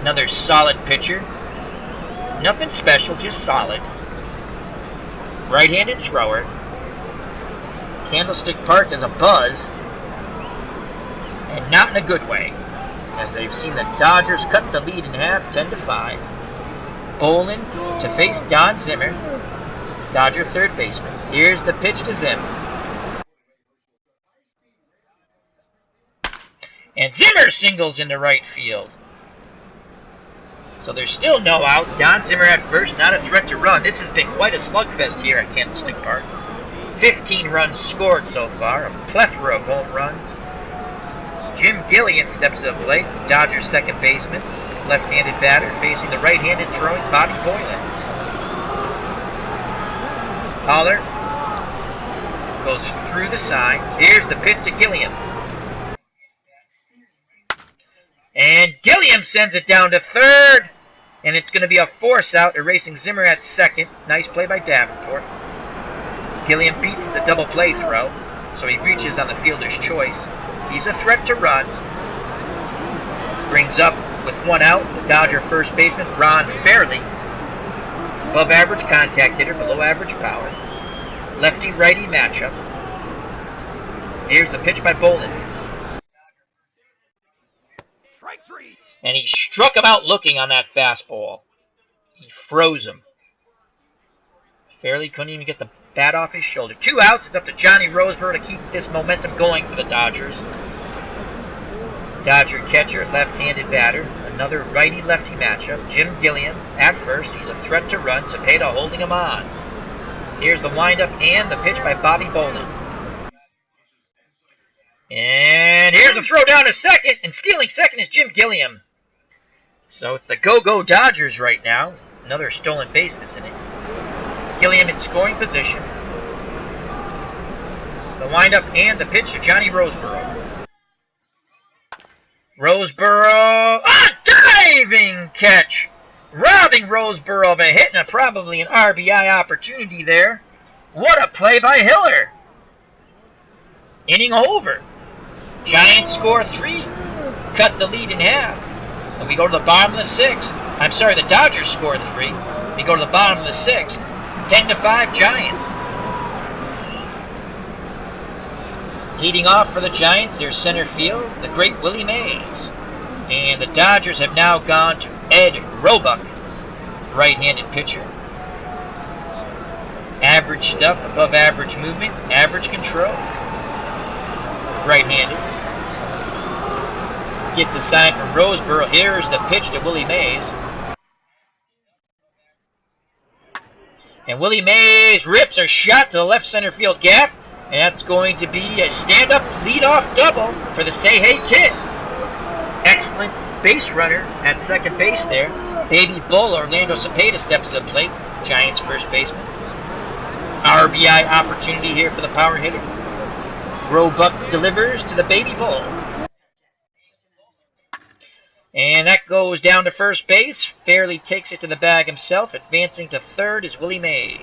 Another solid pitcher. Nothing special, just solid. Right-handed thrower. Candlestick Park is a buzz. And not in a good way, as they've seen the Dodgers cut the lead in half, 10-5. Boylan to face Don Zimmer, Dodger third baseman. Here's the pitch to Zim. And Zimmer singles into right field. So there's still no outs. Don Zimmer at first, not a threat to run. This has been quite a slugfest here at Candlestick Park. 15 runs scored so far, a plethora of home runs. Jim Gillian steps to the plate, Dodgers second baseman, left-handed batter, facing the right-handed throwing Bobby Boylan. Holler goes through the signs. Here's the pitch to Gilliam. And Gilliam sends it down to third. And it's going to be a force out, erasing Zimmer at second. Nice play by Davenport. Gilliam beats the double play throw, so he reaches on the fielder's choice. He's a threat to run. Brings up with one out the Dodger first baseman, Ron Fairley. Above average contact hitter, below average power. Lefty-righty matchup. Here's the pitch by Bolin. Strike 3. And he struck him out looking on that fastball. He froze him. Fairley couldn't even get the bat off his shoulder. 2 outs. It's up to Johnny Roseboro to keep this momentum going for the Dodgers. Dodger catcher, left-handed batter. Another righty-lefty matchup. Jim Gilliam at first. He's a threat to run. Cepeda holding him on. Here's the windup and the pitch by Bobby Bolin. And here's a throw down to second. And stealing second is Jim Gilliam. So it's the go-go Dodgers right now. Another stolen base this inning. Gilliam in scoring position. The windup and the pitch to Johnny Roseboro. Roseboro, diving catch! Robbing Roseboro of a hit and probably an RBI opportunity there. What a play by Hiller. Inning over. Giants score 3. Cut the lead in half. And we go to the bottom of the 6th. I'm sorry, the Dodgers score 3. We go to the bottom of the 6th. 10-5 Giants. Leading off for the Giants, their center field, the great Willie Mays. And the Dodgers have now gone to Ed Roebuck, right-handed pitcher. Average stuff, above average movement, average control. Right-handed. Gets a sign from Roseboro. Here's the pitch to Willie Mays. And Willie Mays rips a shot to the left center field gap. And that's going to be a stand-up lead-off double for the Say Hey Kid. Excellent base runner at second base there. Baby Bull Orlando Cepeda steps to the plate. Giants first baseman. RBI opportunity here for the power hitter. Roebuck delivers to the Baby Bull. And that goes down to first base. Fairley takes it to the bag himself. Advancing to third is Willie Mays.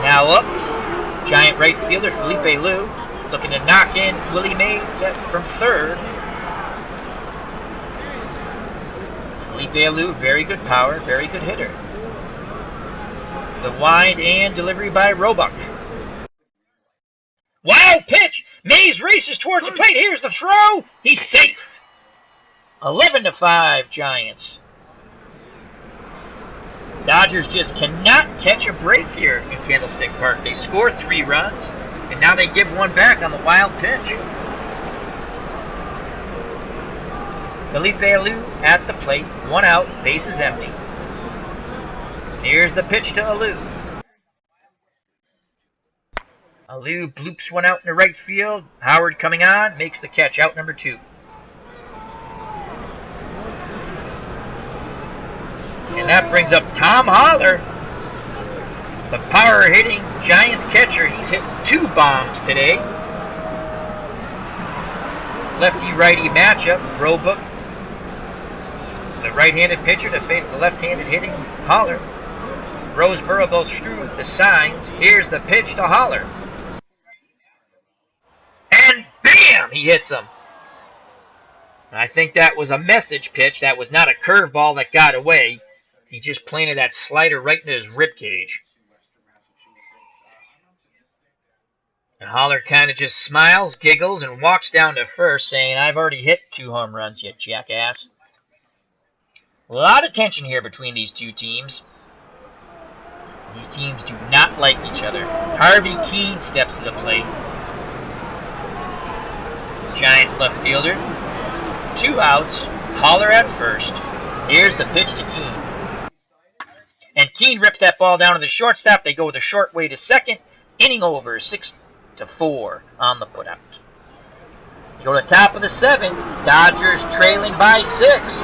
Now up, Giant right fielder Felipe Liu, looking to knock in Willie Mays from third. Felipe Liu, very good power, very good hitter. The wind and delivery by Roebuck. Wild pitch! Mays races towards the plate. Here's the throw. He's safe. 11-5 Giants. Dodgers just cannot catch a break here in Candlestick Park. They score 3 runs, and now they give one back on the wild pitch. Felipe Liu at the plate, 1 out, bases empty. Here's the pitch to Liu. Liu bloops one out in the right field. Howard coming on, makes the catch, out number 2. And that brings up Tom Holler, the power-hitting Giants catcher. He's hit 2 bombs today. Lefty-righty matchup. Roebuck, the right-handed pitcher, to face the left-handed hitting Holler. Roseboro goes through the signs. Here's the pitch to Holler. And bam! He hits him. I think that was a message pitch. That was not a curveball that got away. He just planted that slider right into his ribcage. And Holler kind of just smiles, giggles, and walks down to first, saying, "I've already hit 2 home runs, you jackass." A lot of tension here between these 2 teams. These teams do not like each other. Harvey Keene steps to the plate. Giants left fielder. 2 outs. Holler at first. Here's the pitch to Keene. And Keene rips that ball down to the shortstop. They go the short way to second. Inning over, 6-4 on the putout. You go to the top of the 7th. Dodgers trailing by 6.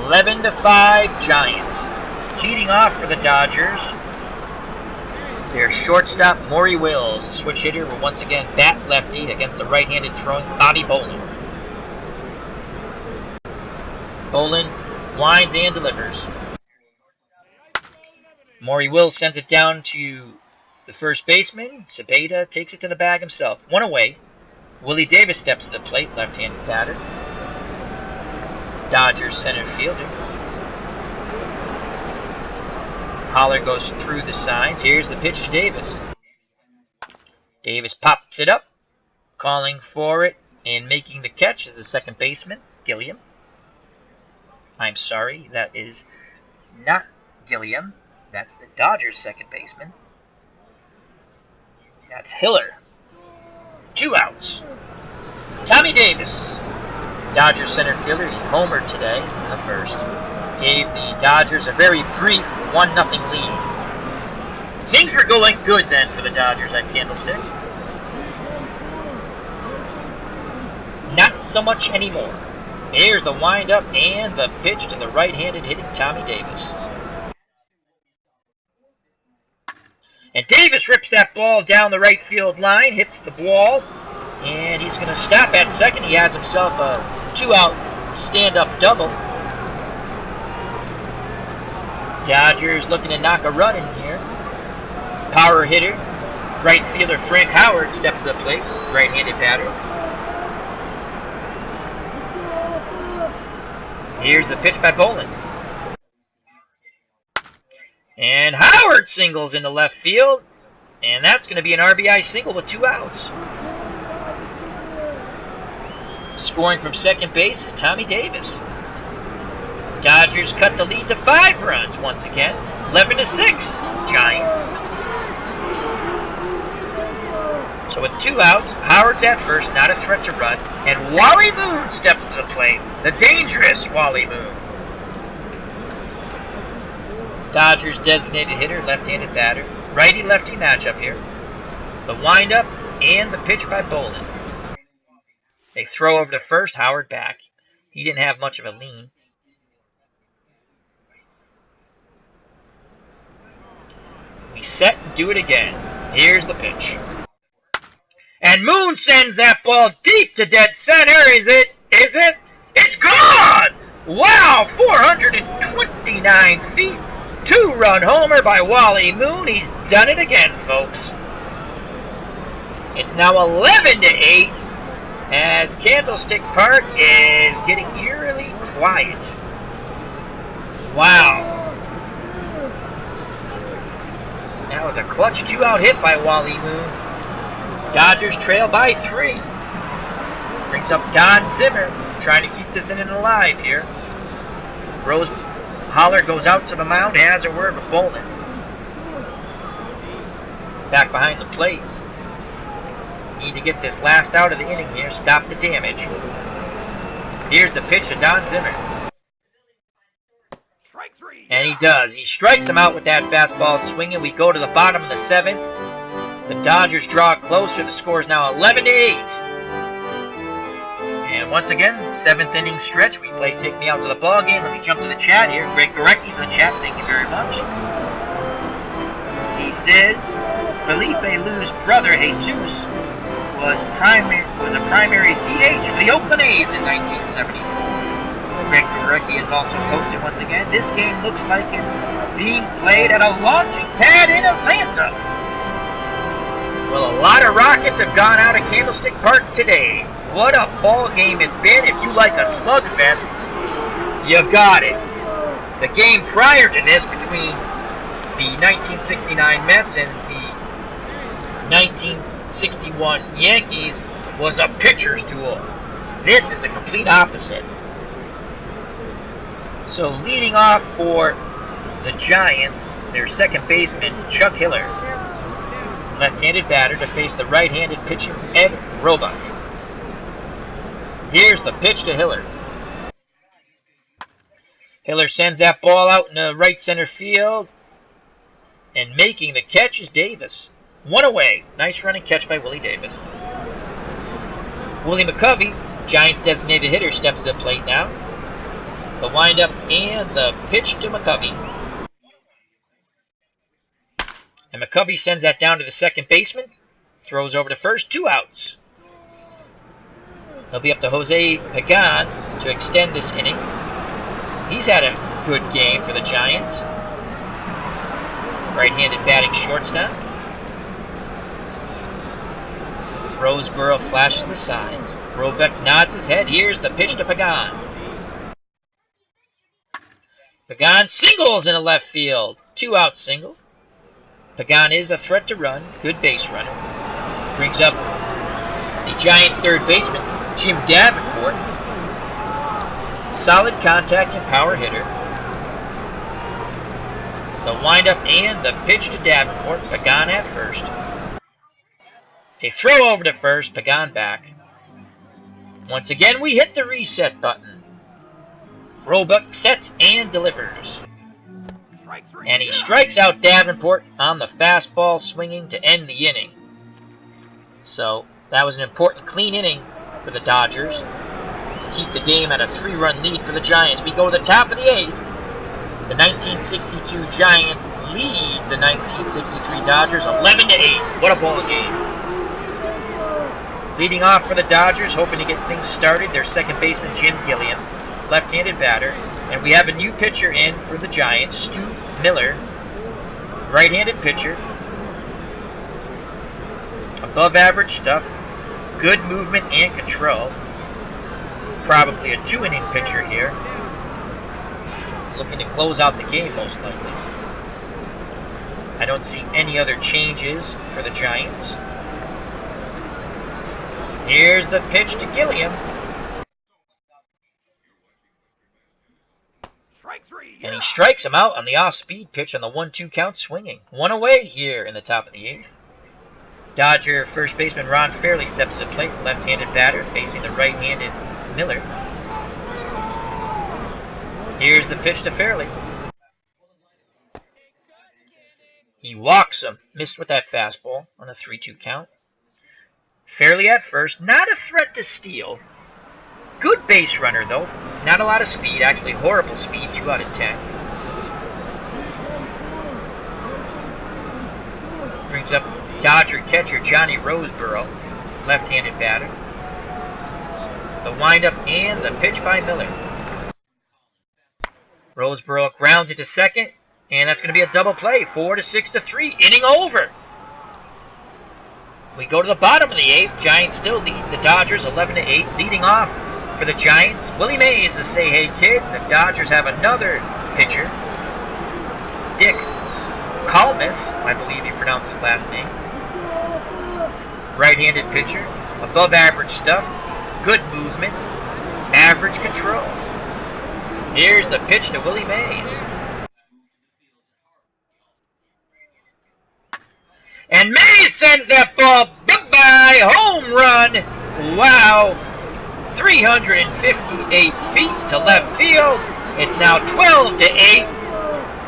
11-5 Giants. Leading off for the Dodgers, Their shortstop, Maury Wills, the switch hitter, will once again bat lefty against the right-handed throwing Bobby Bolin. Bolin winds and delivers. Maury Wills sends it down to the first baseman. Cepeda takes it to the bag himself. One away. Willie Davis steps to the plate, left-handed batter. Dodgers center fielder. Holler goes through the signs. Here's the pitch to Davis. Davis pops it up, calling for it, and making the catch is the second baseman, Gilliam. I'm sorry, that is not Gilliam. That's the Dodgers second baseman. That's Hiller. 2 outs. Tommy Davis, Dodgers center fielder, he homered today in the first. Gave the Dodgers a very brief 1-0 lead. Things were going good then for the Dodgers at Candlestick. Not so much anymore. Here's the windup and the pitch to the right-handed hitting Tommy Davis. And Davis rips that ball down the right field line, hits the wall, and he's going to stop at second. He has himself a 2-out stand-up double. Dodgers looking to knock a run in here. Power hitter, right fielder Frank Howard steps to the plate, right-handed batter. Here's the pitch by Bolin. And Howard singles into left field, and that's going to be an RBI single with 2 outs. Scoring from second base is Tommy Davis. Dodgers cut the lead to 5 runs once again, 11-6, Giants. So with 2 outs, Howard's at first, not a threat to run, and Wally Moon steps to the plate, the dangerous Wally Moon. Dodgers designated hitter, left-handed batter, righty-lefty matchup here. The windup and the pitch by Bolin. They throw over to first, Howard back. He didn't have much of a lean. We set and do it again. Here's the pitch. And Moon sends that ball deep to dead center. Is it? Is it? It's gone! Wow, 429 feet. 2-run homer by Wally Moon. He's done it again, folks. It's now 11-8 as Candlestick Park is getting eerily quiet. Wow. That was a clutch 2-out hit by Wally Moon. Dodgers trail by 3. Brings up Don Zimmer, trying to keep this inning alive here. Holler goes out to the mound, has a word with Bolin. Back behind the plate. Need to get this last out of the inning here, stop the damage. Here's the pitch to Don Zimmer. Strike 3. And he does. He strikes him out with that fastball swinging. We go to the bottom of the 7th. The Dodgers draw closer. The score is now 11-8. And once again, 7th inning stretch. We play Take Me Out to the Ball Game. Let me jump to the chat here. Greg Gorecki's in the chat. Thank you very much. He says, Felipe Lou's brother, Jesus, was a primary DH for the Oakland A's in 1974. Greg Gorecki has also posted once again, this game looks like it's being played at a launching pad in Atlanta. Well, a lot of rockets have gone out of Candlestick Park today. What a ball game it's been. If you like a slugfest, you got it. The game prior to this between the 1969 Mets and the 1961 Yankees was a pitcher's duel. This is the complete opposite. So leading off for the Giants, their second baseman, Chuck Hiller. Left-handed batter to face the right-handed pitcher, Ed Roebuck. Here's the pitch to Hiller. Hiller sends that ball out in the right center field. And making the catch is Davis. 1 away. Nice running catch by Willie Davis. Willie McCovey, Giants designated hitter, steps to the plate now. The windup and the pitch to McCovey. And McCovey sends that down to the second baseman. Throws over to first, 2 outs. He'll be up to Jose Pagan to extend this inning. He's had a good game for the Giants. Right-handed batting shortstop. Roseboro flashes the signs. Robeck nods his head. Here's the pitch to Pagan. Pagan singles in the left field. 2-out single. Pagan is a threat to run. Good base runner. Brings up the Giant third baseman, Jim Davenport. Solid contact and power hitter. The windup and the pitch to Davenport. Pagan at first. A throw over to first. Pagan back. Once again, we hit the reset button. Roebuck sets and delivers. And he strikes out Davenport on the fastball swinging to end the inning. So that was an important clean inning for the Dodgers to keep the game at a 3-run lead for the Giants. We go to the top of the 8th. The 1962 Giants lead the 1963 Dodgers 11-8. What a ball game. Leading off for the Dodgers, hoping to get things started, their second baseman Jim Gilliam, left-handed batter. And we have a new pitcher in for the Giants, Stu Miller, right-handed pitcher. Above average stuff, good movement and control. Probably a 2-inning pitcher here. Looking to close out the game, most likely. I don't see any other changes for the Giants. Here's the pitch to Gilliam. And he strikes him out on the off-speed pitch on the 1-2 count swinging. 1 away here in the top of the 8th. Dodger first baseman Ron Fairley steps to the plate, left-handed batter facing the right-handed Miller. Here's the pitch to Fairley. He walks him, missed with that fastball on a 3-2 count. Fairley at first, not a threat to steal. Good base runner though, not a lot of speed, actually horrible speed, 2 out of 10. Brings up Dodger catcher Johnny Roseboro, left-handed batter. The windup and the pitch by Miller. Roseboro grounds into second, and that's going to be a double play, 4-6-3, inning over. We go to the bottom of the 8th. Giants still lead the Dodgers 11-8, leading off for the Giants. Willie Mays, the say-hey kid. The Dodgers have another pitcher, Dick Calmus, I believe you pronounce his last name. Right-handed pitcher, above average stuff, good movement, average control. Here's the pitch to Willie Mays. And Mays sends that ball bye-bye, home run. Wow, 358 feet to left field. It's now 12-8,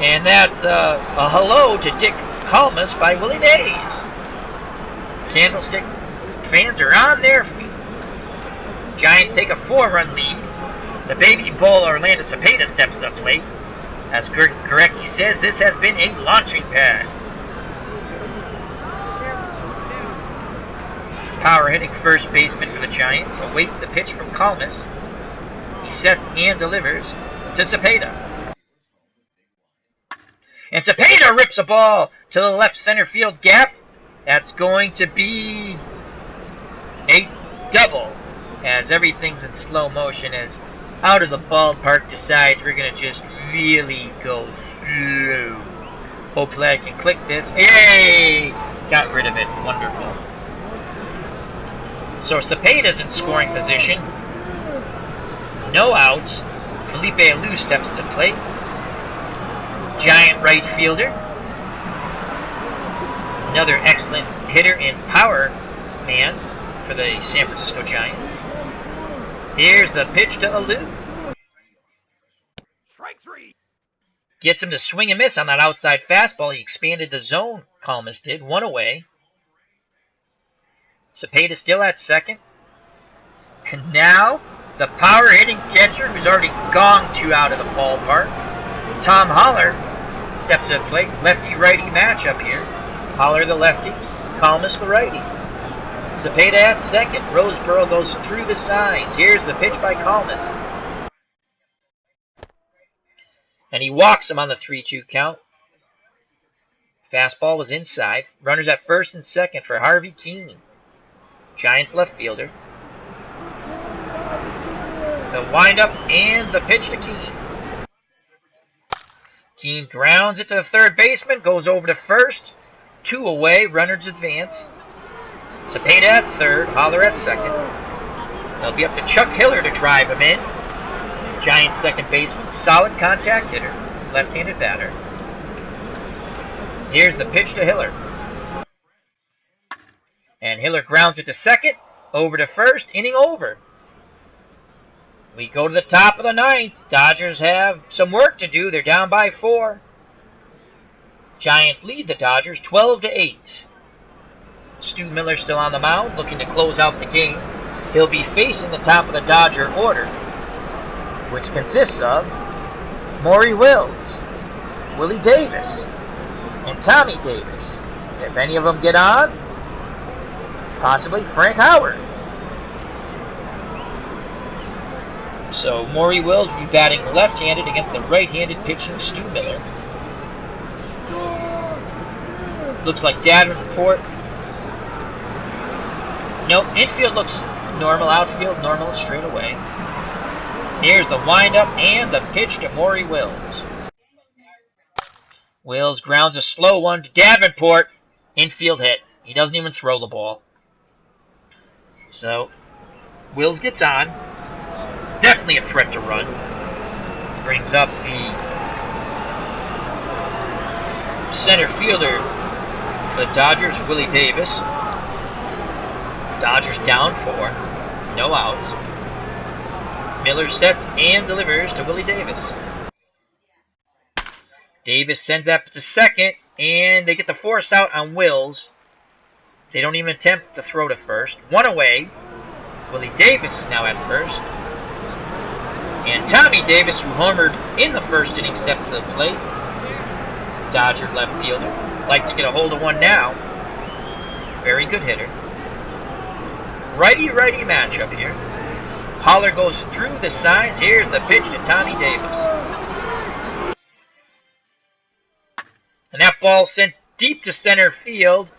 and that's a hello to Dick Calmus by Willie Mays. Candlestick fans are on their feet. Giants take a 4-run lead. The baby bull Orlando Cepeda steps to the plate. As Greg Gorecki says, this has been a launching pad. Power hitting first baseman for the Giants awaits the pitch from Calmus. He sets and delivers to Cepeda. And Cepeda rips a ball to the left center field gap. That's going to be a double, as everything's in slow motion as out of the ballpark decides we're going to just really go slow. Hopefully I can click this. Yay! Got rid of it. Wonderful. So Cepeda's in scoring position. No outs. Felipe Alou steps to the plate. Giant right fielder. Another excellent hitter and power man for the San Francisco Giants. Here's the pitch to Alou. Strike 3. Gets him to swing and miss on that outside fastball. He expanded the zone, Calmus did. 1 away. Cepeda still at second. And now, the power-hitting catcher who's already gone 2 out of the ballpark, Tom Holler, steps to the plate. Lefty-righty matchup here. Holler the lefty, Calmus the righty. Cepeda at second. Roseboro goes through the signs. Here's the pitch by Calmus. And he walks him on the 3-2 count. Fastball was inside. Runners at first and second for Harvey Keene, Giants left fielder. The windup and the pitch to Keene. Keene grounds it to the third baseman, goes over to first. 2 away, runners advance. Cepeda at third, Holler at second. It'll be up to Chuck Hiller to drive him in. Giants second baseman, solid contact hitter, left-handed batter. Here's the pitch to Hiller. And Hiller grounds it to second, over to first, inning over. We go to the top of the 9th. Dodgers have some work to do. They're down by 4. Giants lead the Dodgers 12-8. Stu Miller still on the mound, looking to close out the game. He'll be facing the top of the Dodger order, which consists of Maury Wills, Willie Davis, and Tommy Davis. If any of them get on, possibly Frank Howard. So Maury Wills will be batting left-handed against the right-handed pitching Stu Miller. Looks like Davenport. Nope, infield looks normal, outfield normal straight away. Here's the windup and the pitch to Maury Wills. Wills grounds a slow one to Davenport. Infield hit. He doesn't even throw the ball. So, Wills gets on. Definitely a threat to run. Brings up the center fielder for the Dodgers, Willie Davis. Dodgers down 4. No outs. Miller sets and delivers to Willie Davis. Davis sends that to second, and they get the force out on Wills. They don't even attempt to throw to first. 1 away. Willie Davis is now at first. And Tommy Davis, who homered in the first inning, steps to the plate. Dodger left fielder. Like to get a hold of one now. Very good hitter. Righty-righty matchup here. Holler goes through the signs. Here's the pitch to Tommy Davis. And that ball sent deep to center field.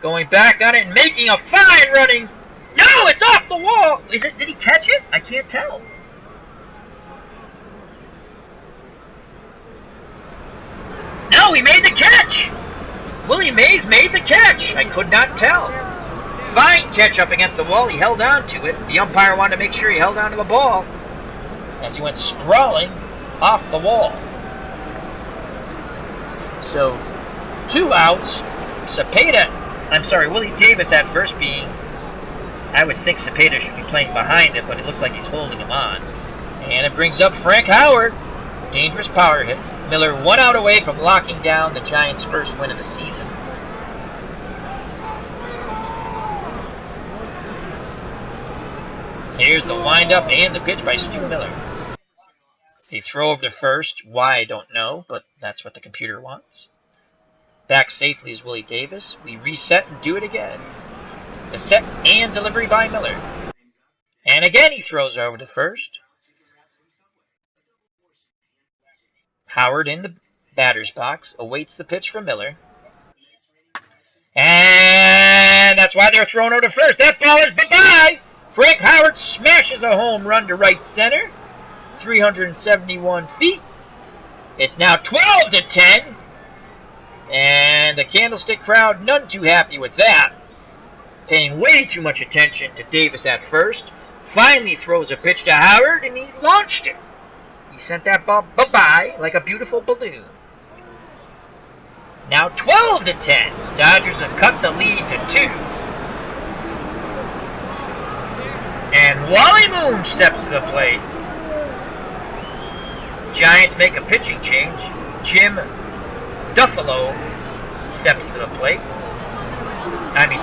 Going back on it and making a fine running. No, it's off the wall. Did he catch it? I can't tell. No, he made the catch. Willie Mays made the catch. I could not tell. Fine catch up against the wall. He held on to it. The umpire wanted to make sure he held on to the ball as he went sprawling off the wall. So, 2 outs. Willie Davis at first being, I would think Cepeda should be playing behind him, but it looks like he's holding him on. And it brings up Frank Howard. Dangerous power hit. Miller 1 out away from locking down the Giants' first win of the season. Here's the windup and the pitch by Stu Miller. They throw over to first. Why, I don't know, but that's what the computer wants. Back safely is Willie Davis. We reset and do it again. The set and delivery by Miller. And again he throws over to first. Howard in the batter's box awaits the pitch from Miller. And that's why they're thrown over to first. That ball is bye-bye. Frank Howard smashes a home run to right center. 371 feet. It's now 12-10. And the Candlestick crowd none too happy with that. Paying way too much attention to Davis at first. Finally throws a pitch to Howard, and he launched it. He sent that ball bye-bye like a beautiful balloon. Now 12-10. Dodgers have cut the lead to 2. And Wally Moon steps to the plate. Giants make a pitching change. Jim Duffalo steps to the plate.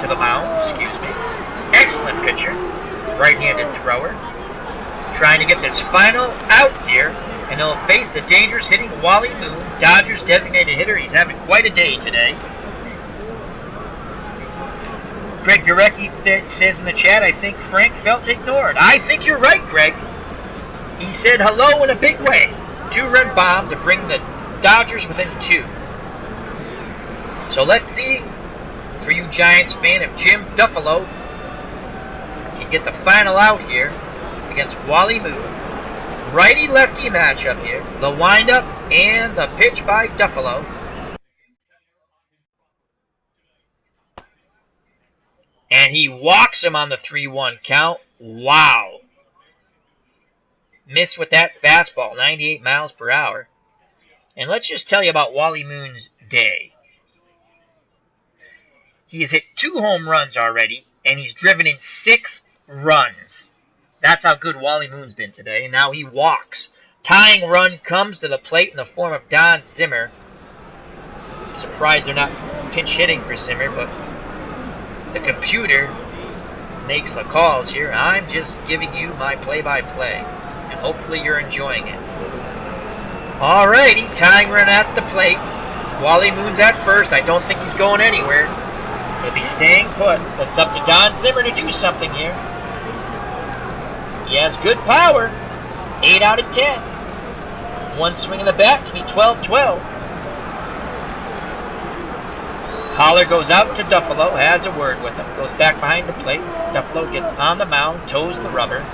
To the mound, excuse me. Excellent pitcher. Right-handed thrower. Trying to get this final out here, and he'll face the dangerous hitting Wally Moon, Dodgers designated hitter. He's having quite a day today. Greg Gurecki says in the chat, I think Frank felt ignored. I think you're right, Greg. He said hello in a big way. 2-run bomb to bring the Dodgers within 2. So let's see, for you Giants fan, if Jim Duffalo can get the final out here against Wally Moon. Righty-lefty matchup here. The windup and the pitch by Duffalo. And he walks him on the 3-1 count. Wow. Miss with that fastball, 98 miles per hour. And let's just tell you about Wally Moon's day. He has hit 2 home runs already, and he's driven in 6 runs. That's how good Wally Moon's been today. And now he walks. Tying run comes to the plate in the form of Don Zimmer. I'm surprised they're not pinch hitting for Zimmer, but the computer makes the calls here. I'm just giving you my play-by-play, and hopefully you're enjoying it. Alrighty, tying run at the plate. Wally Moon's at first. I don't think he's going anywhere. He'll be staying put. It's up to Don Zimmer to do something here. He has good power. 8 out of 10. One swing in the bat to be 12-12. Holler goes out to Duffalo, has a word with him, goes back behind the plate. Duffalo gets on the mound, toes the rubber.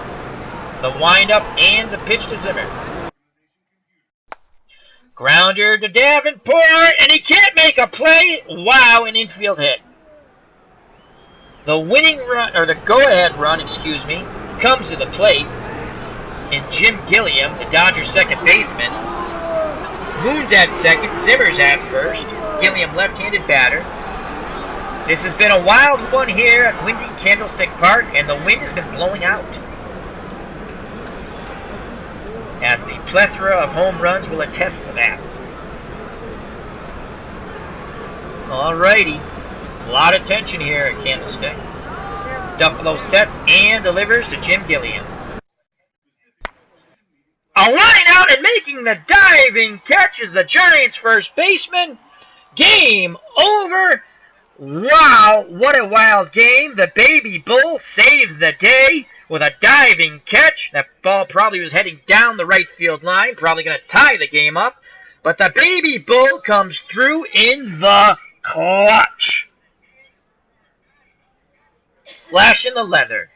The windup and the pitch to Zimmer. Grounder to Davenport, and he can't make a play. Wow, an infield hit. The winning run, or the go-ahead run, comes to the plate. And Jim Gilliam, the Dodgers second baseman. Moon's at second, Zimmer's at first. Gilliam left-handed batter. This has been a wild one here at windy Candlestick Park, and the wind has been blowing out. As the plethora of home runs will attest to that. Alrighty. A lot of tension here at Candlestick. Duffalo sets and delivers to Jim Gilliam. A line out and making the diving catch is the Giants' first baseman. Game over. Wow, what a wild game. The Baby Bull saves the day with a diving catch. That ball probably was heading down the right field line, probably going to tie the game up. But the Baby Bull comes through in the clutch. Flash in the leather.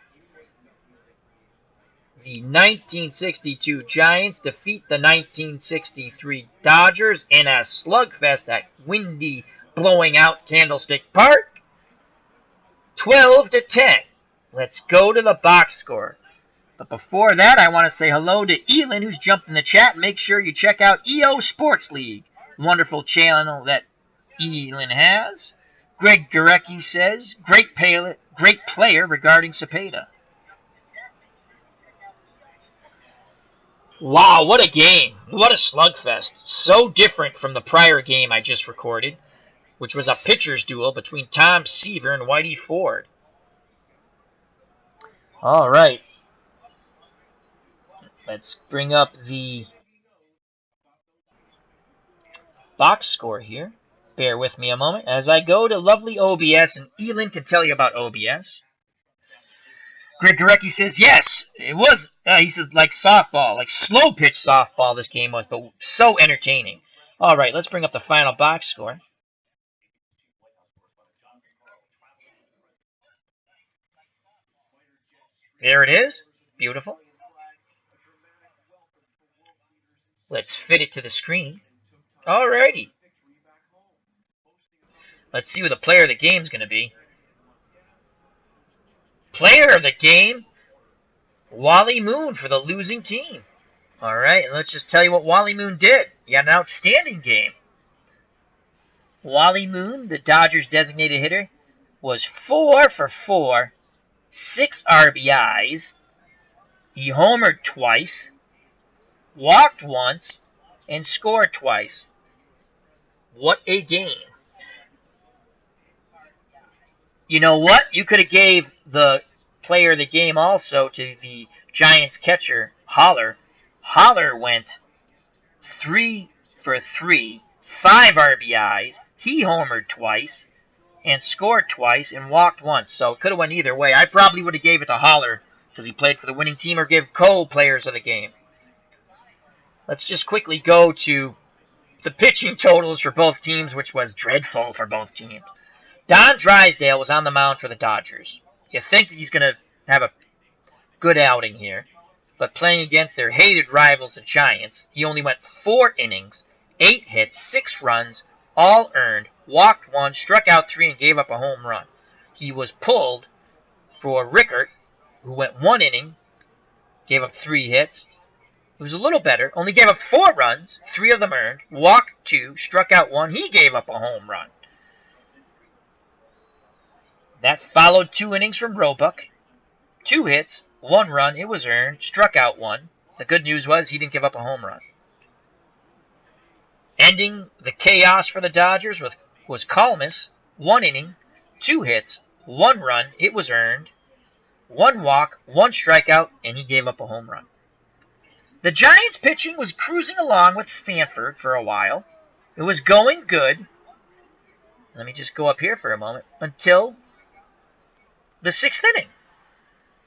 The 1962 Giants defeat the 1963 Dodgers in a slugfest at windy, blowing out Candlestick Park. 12-10. Let's go to the box score. But before that, I want to say hello to Elin, who's jumped in the chat. Make sure you check out EO Sports League, wonderful channel that Elin has. Greg Gurecki says, great player regarding Cepeda. Wow, what a game. What a slugfest. So different from the prior game I just recorded, which was a pitcher's duel between Tom Seaver and Whitey Ford. All right. Let's bring up the box score here. Bear with me a moment as I go to lovely OBS, and Elin can tell you about OBS. Greg Gurecki says, yes, it was, he says, like softball, like slow pitch softball this game was, but so entertaining. All right, let's bring up the final box score. There it is. Beautiful. Let's fit it to the screen. All righty. Let's see who the player of the game is going to be. Player of the game, Wally Moon for the losing team. All right, and let's just tell you what Wally Moon did. He had an outstanding game. Wally Moon, the Dodgers designated hitter, was 4 for 4, 6 RBIs. He homered twice, walked once, and scored twice. What a game. You know what? You could have gave the player of the game also to the Giants catcher, Holler. Holler went 3 for 3, 5 RBIs. He homered twice. and scored twice and walked once. So it could have went either way. I probably would have gave it to Holler because he played for the winning team, or give Cole players of the game. Let's just quickly go to the pitching totals for both teams, which was dreadful for both teams. Don Drysdale was on the mound for the Dodgers. You think that he's going to have a good outing here, but playing against their hated rivals, the Giants, he only went 4 innings, 8 hits, 6 runs, all earned, walked 1, struck out 3, and gave up a home run. He was pulled for Rickert, who went 1 inning, gave up 3 hits. It was a little better. Only gave up 4 runs, 3 of them earned, walked 2, struck out 1. He gave up a home run. That followed 2 innings from Roebuck, 2 hits, 1 run. It was earned, struck out 1. The good news was he didn't give up a home run. Ending the chaos for the Dodgers was Calmus, 1 inning, 2 hits, 1 run. It was earned, 1 walk, 1 strikeout, and he gave up a home run. The Giants' pitching was cruising along with Stanford for a while. It was going good. Let me just go up here for a moment. Until the 6th inning.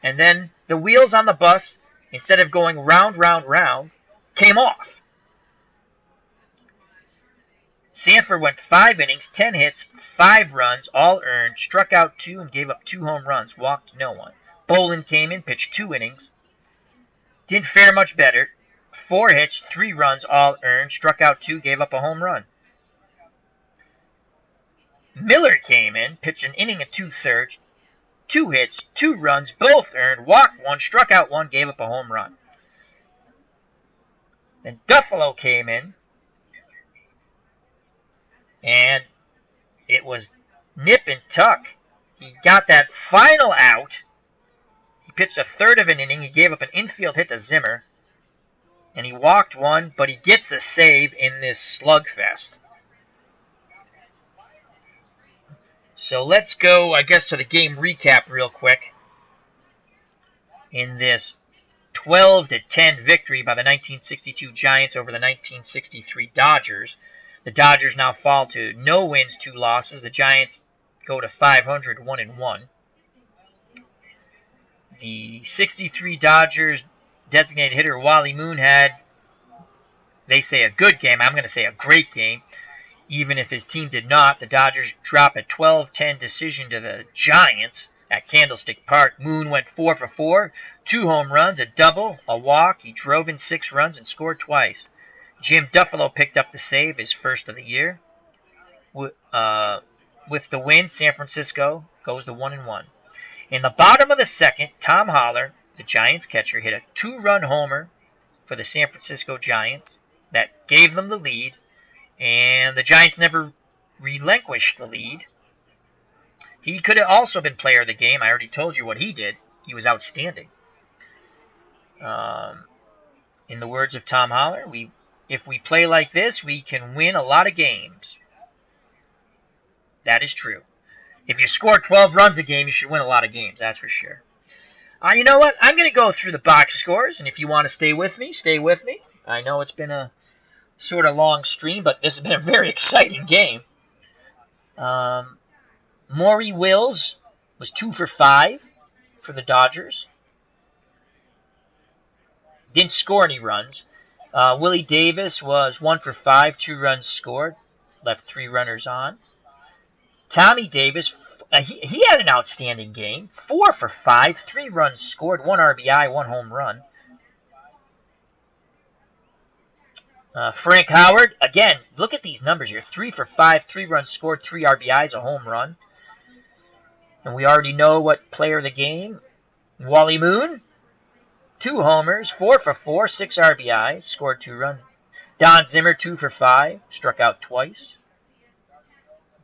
And then the wheels on the bus, instead of going round, round, round, came off. Stanford went 5 innings, 10 hits, 5 runs, all earned, struck out 2, and gave up 2 home runs, walked no one. Bolin came in, pitched 2 innings. Didn't fare much better. 4 hits, 3 runs, all earned, struck out 2, gave up a home run. Miller came in, pitched an inning and 2/3, 2 hits, 2 runs, both earned, walked 1, struck out 1, gave up a home run. Then Duffalo came in, and it was nip and tuck. He got that final out. He pitched a 1/3 of an inning. He gave up an infield hit to Zimmer, and he walked 1, but he gets the save in this slugfest. So let's go, I guess, to the game recap real quick. In this 12-10 victory by the 1962 Giants over the 1963 Dodgers, the Dodgers now fall to no wins, 2 losses. The Giants go to 500, 1-1. The 63 Dodgers designated hitter Wally Moon had, they say, a good game. I'm going to say a great game. Even if his team did not, the Dodgers drop a 12-10 decision to the Giants at Candlestick Park. Moon went 4 for 4, 2 home runs, a double, a walk. He drove in 6 runs and scored twice. Jim Duffalo picked up the save, his first of the year. With the win, San Francisco goes to 1-1. In the bottom of the second, Tom Holler, the Giants catcher, hit a 2-run homer for the San Francisco Giants that gave them the lead. And the Giants never relinquished the lead. He could have also been player of the game. I already told you what he did. He was outstanding. In the words of Tom Holler, if we play like this, we can win a lot of games. That is true. If you score 12 runs a game, you should win a lot of games. That's for sure. You know what? I'm going to go through the box scores, and if you want to stay with me, stay with me. I know it's been a sort of long stream, but this has been a very exciting game. Maury Wills was 2 for 5 for the Dodgers. Didn't score any runs. Willie Davis was 1 for 5, 2 runs scored. Left 3 runners on. Tommy Davis, he had an outstanding game. 4 for 5, 3 runs scored, 1 RBI, 1 home run. Frank Howard, again, look at these numbers here. 3 for 5, 3 runs scored, 3 RBIs, a home run. And we already know what player of the game. Wally Moon, 2 homers, 4 for 4, 6 RBIs, scored 2 runs. Don Zimmer, 2 for 5, struck out twice.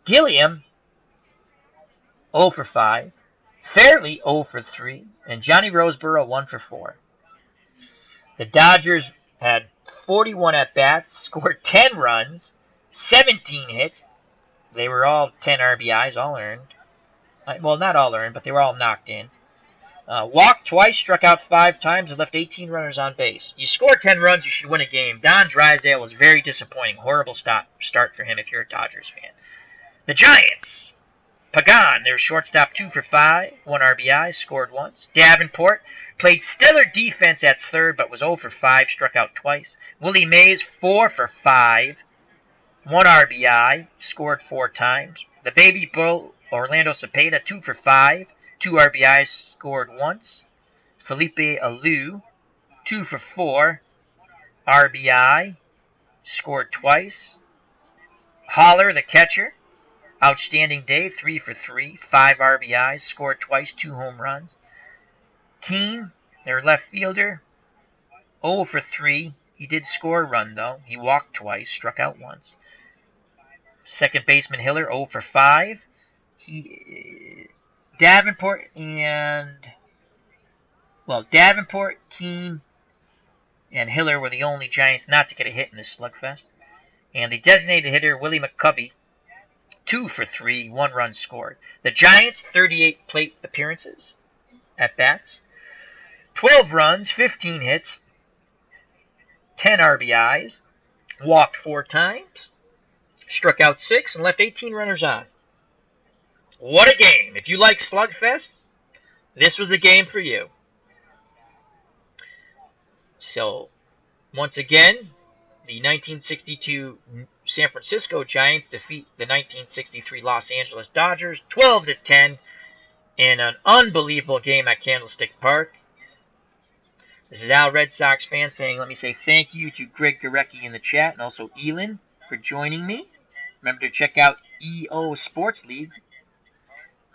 Gilliam, 0 for 5. Fairley, 0 for 3. And Johnny Roseboro, 1 for 4. The Dodgers had 41 at-bats, scored 10 runs, 17 hits. They were all 10 RBIs, all earned. Well, not all earned, but they were all knocked in. Walked twice, struck out 5 times, and left 18 runners on base. You score 10 runs, you should win a game. Don Drysdale was very disappointing. Horrible start for him if you're a Dodgers fan. The Giants Pagan, their shortstop, 2 for 5, 1 RBI, scored once. Davenport played stellar defense at third, but was 0 for 5, struck out twice. Willie Mays, 4 for 5, 1 RBI, scored 4 times. The baby bull, Orlando Cepeda, 2 for 5, 2 RBIs, scored once. Felipe Alou, 2 for 4, RBI, scored twice. Holler, the catcher, outstanding day, 3 for 3, 5 RBIs, scored twice, 2 home runs. Keene, their left fielder, 0 for 3. He did score a run, though. He walked twice, struck out once. Second baseman Hiller, 0 for 5. Davenport, Keene, and Hiller were the only Giants not to get a hit in this slugfest. And the designated hitter, Willie McCovey, 2 for 3, 1 run scored. The Giants, 38 plate appearances at bats, 12 runs, 15 hits, 10 RBIs, walked 4 times, struck out 6, and left 18 runners on. What a game. If you like slugfests, this was a game for you. So, once again, the 1962 San Francisco Giants defeat the 1963 Los Angeles Dodgers 12-10 in an unbelievable game at Candlestick Park. This is Al, Red Sox fan, saying let me say thank you to Greg Gorecki in the chat and also Elin for joining me. Remember to check out EO Sports League.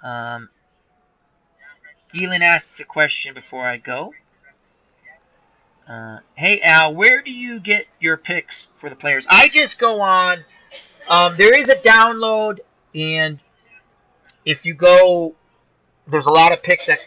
Elin asks a question before I go. Hey Al, where do you get your picks for the players? I just go on. There is a download, and if you go, there's a lot of picks that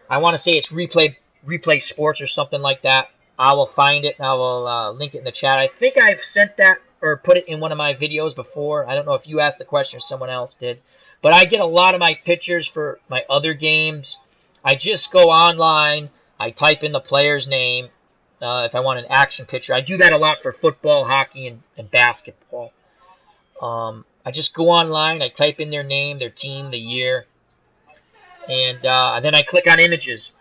I want to say it's replay sports or something like that. I will find it and I will link it in the chat. I think I've sent that or put it in one of my videos before. I don't know if you asked the question or someone else did, but I get a lot of my pictures for my other games. I just go online. I type in the player's name. If I want an action picture, I do that a lot for football, hockey, and basketball. I just go online, I type in their name, their team, the year, and then I click on images,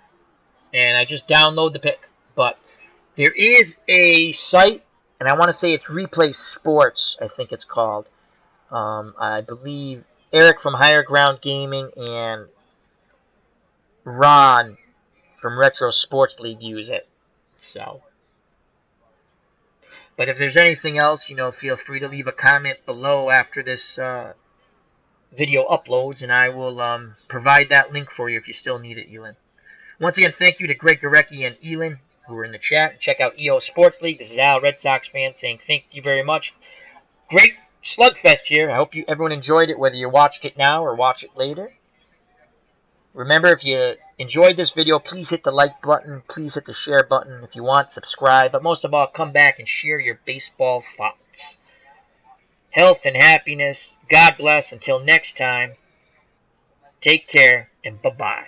and I just download the pick. But there is a site, and I want to say it's Replay Sports, I think it's called. I believe Eric from Higher Ground Gaming and Ron from Retro Sports League use it. So, but if there's anything else, feel free to leave a comment below after this video uploads, and I will provide that link for you if you still need it, Elin. Once again, thank you to Greg Gorecki and Elin who are in the chat. Check out EO Sports League. This is Al, Red Sox fan, saying thank you very much. Great slugfest here. I hope everyone enjoyed it, whether you watched it now or watch it later. Remember, if you enjoyed this video, please hit the like button. Please hit the share button. If you want, subscribe. But most of all, come back and share your baseball thoughts. Health and happiness. God bless. Until next time, take care and bye-bye.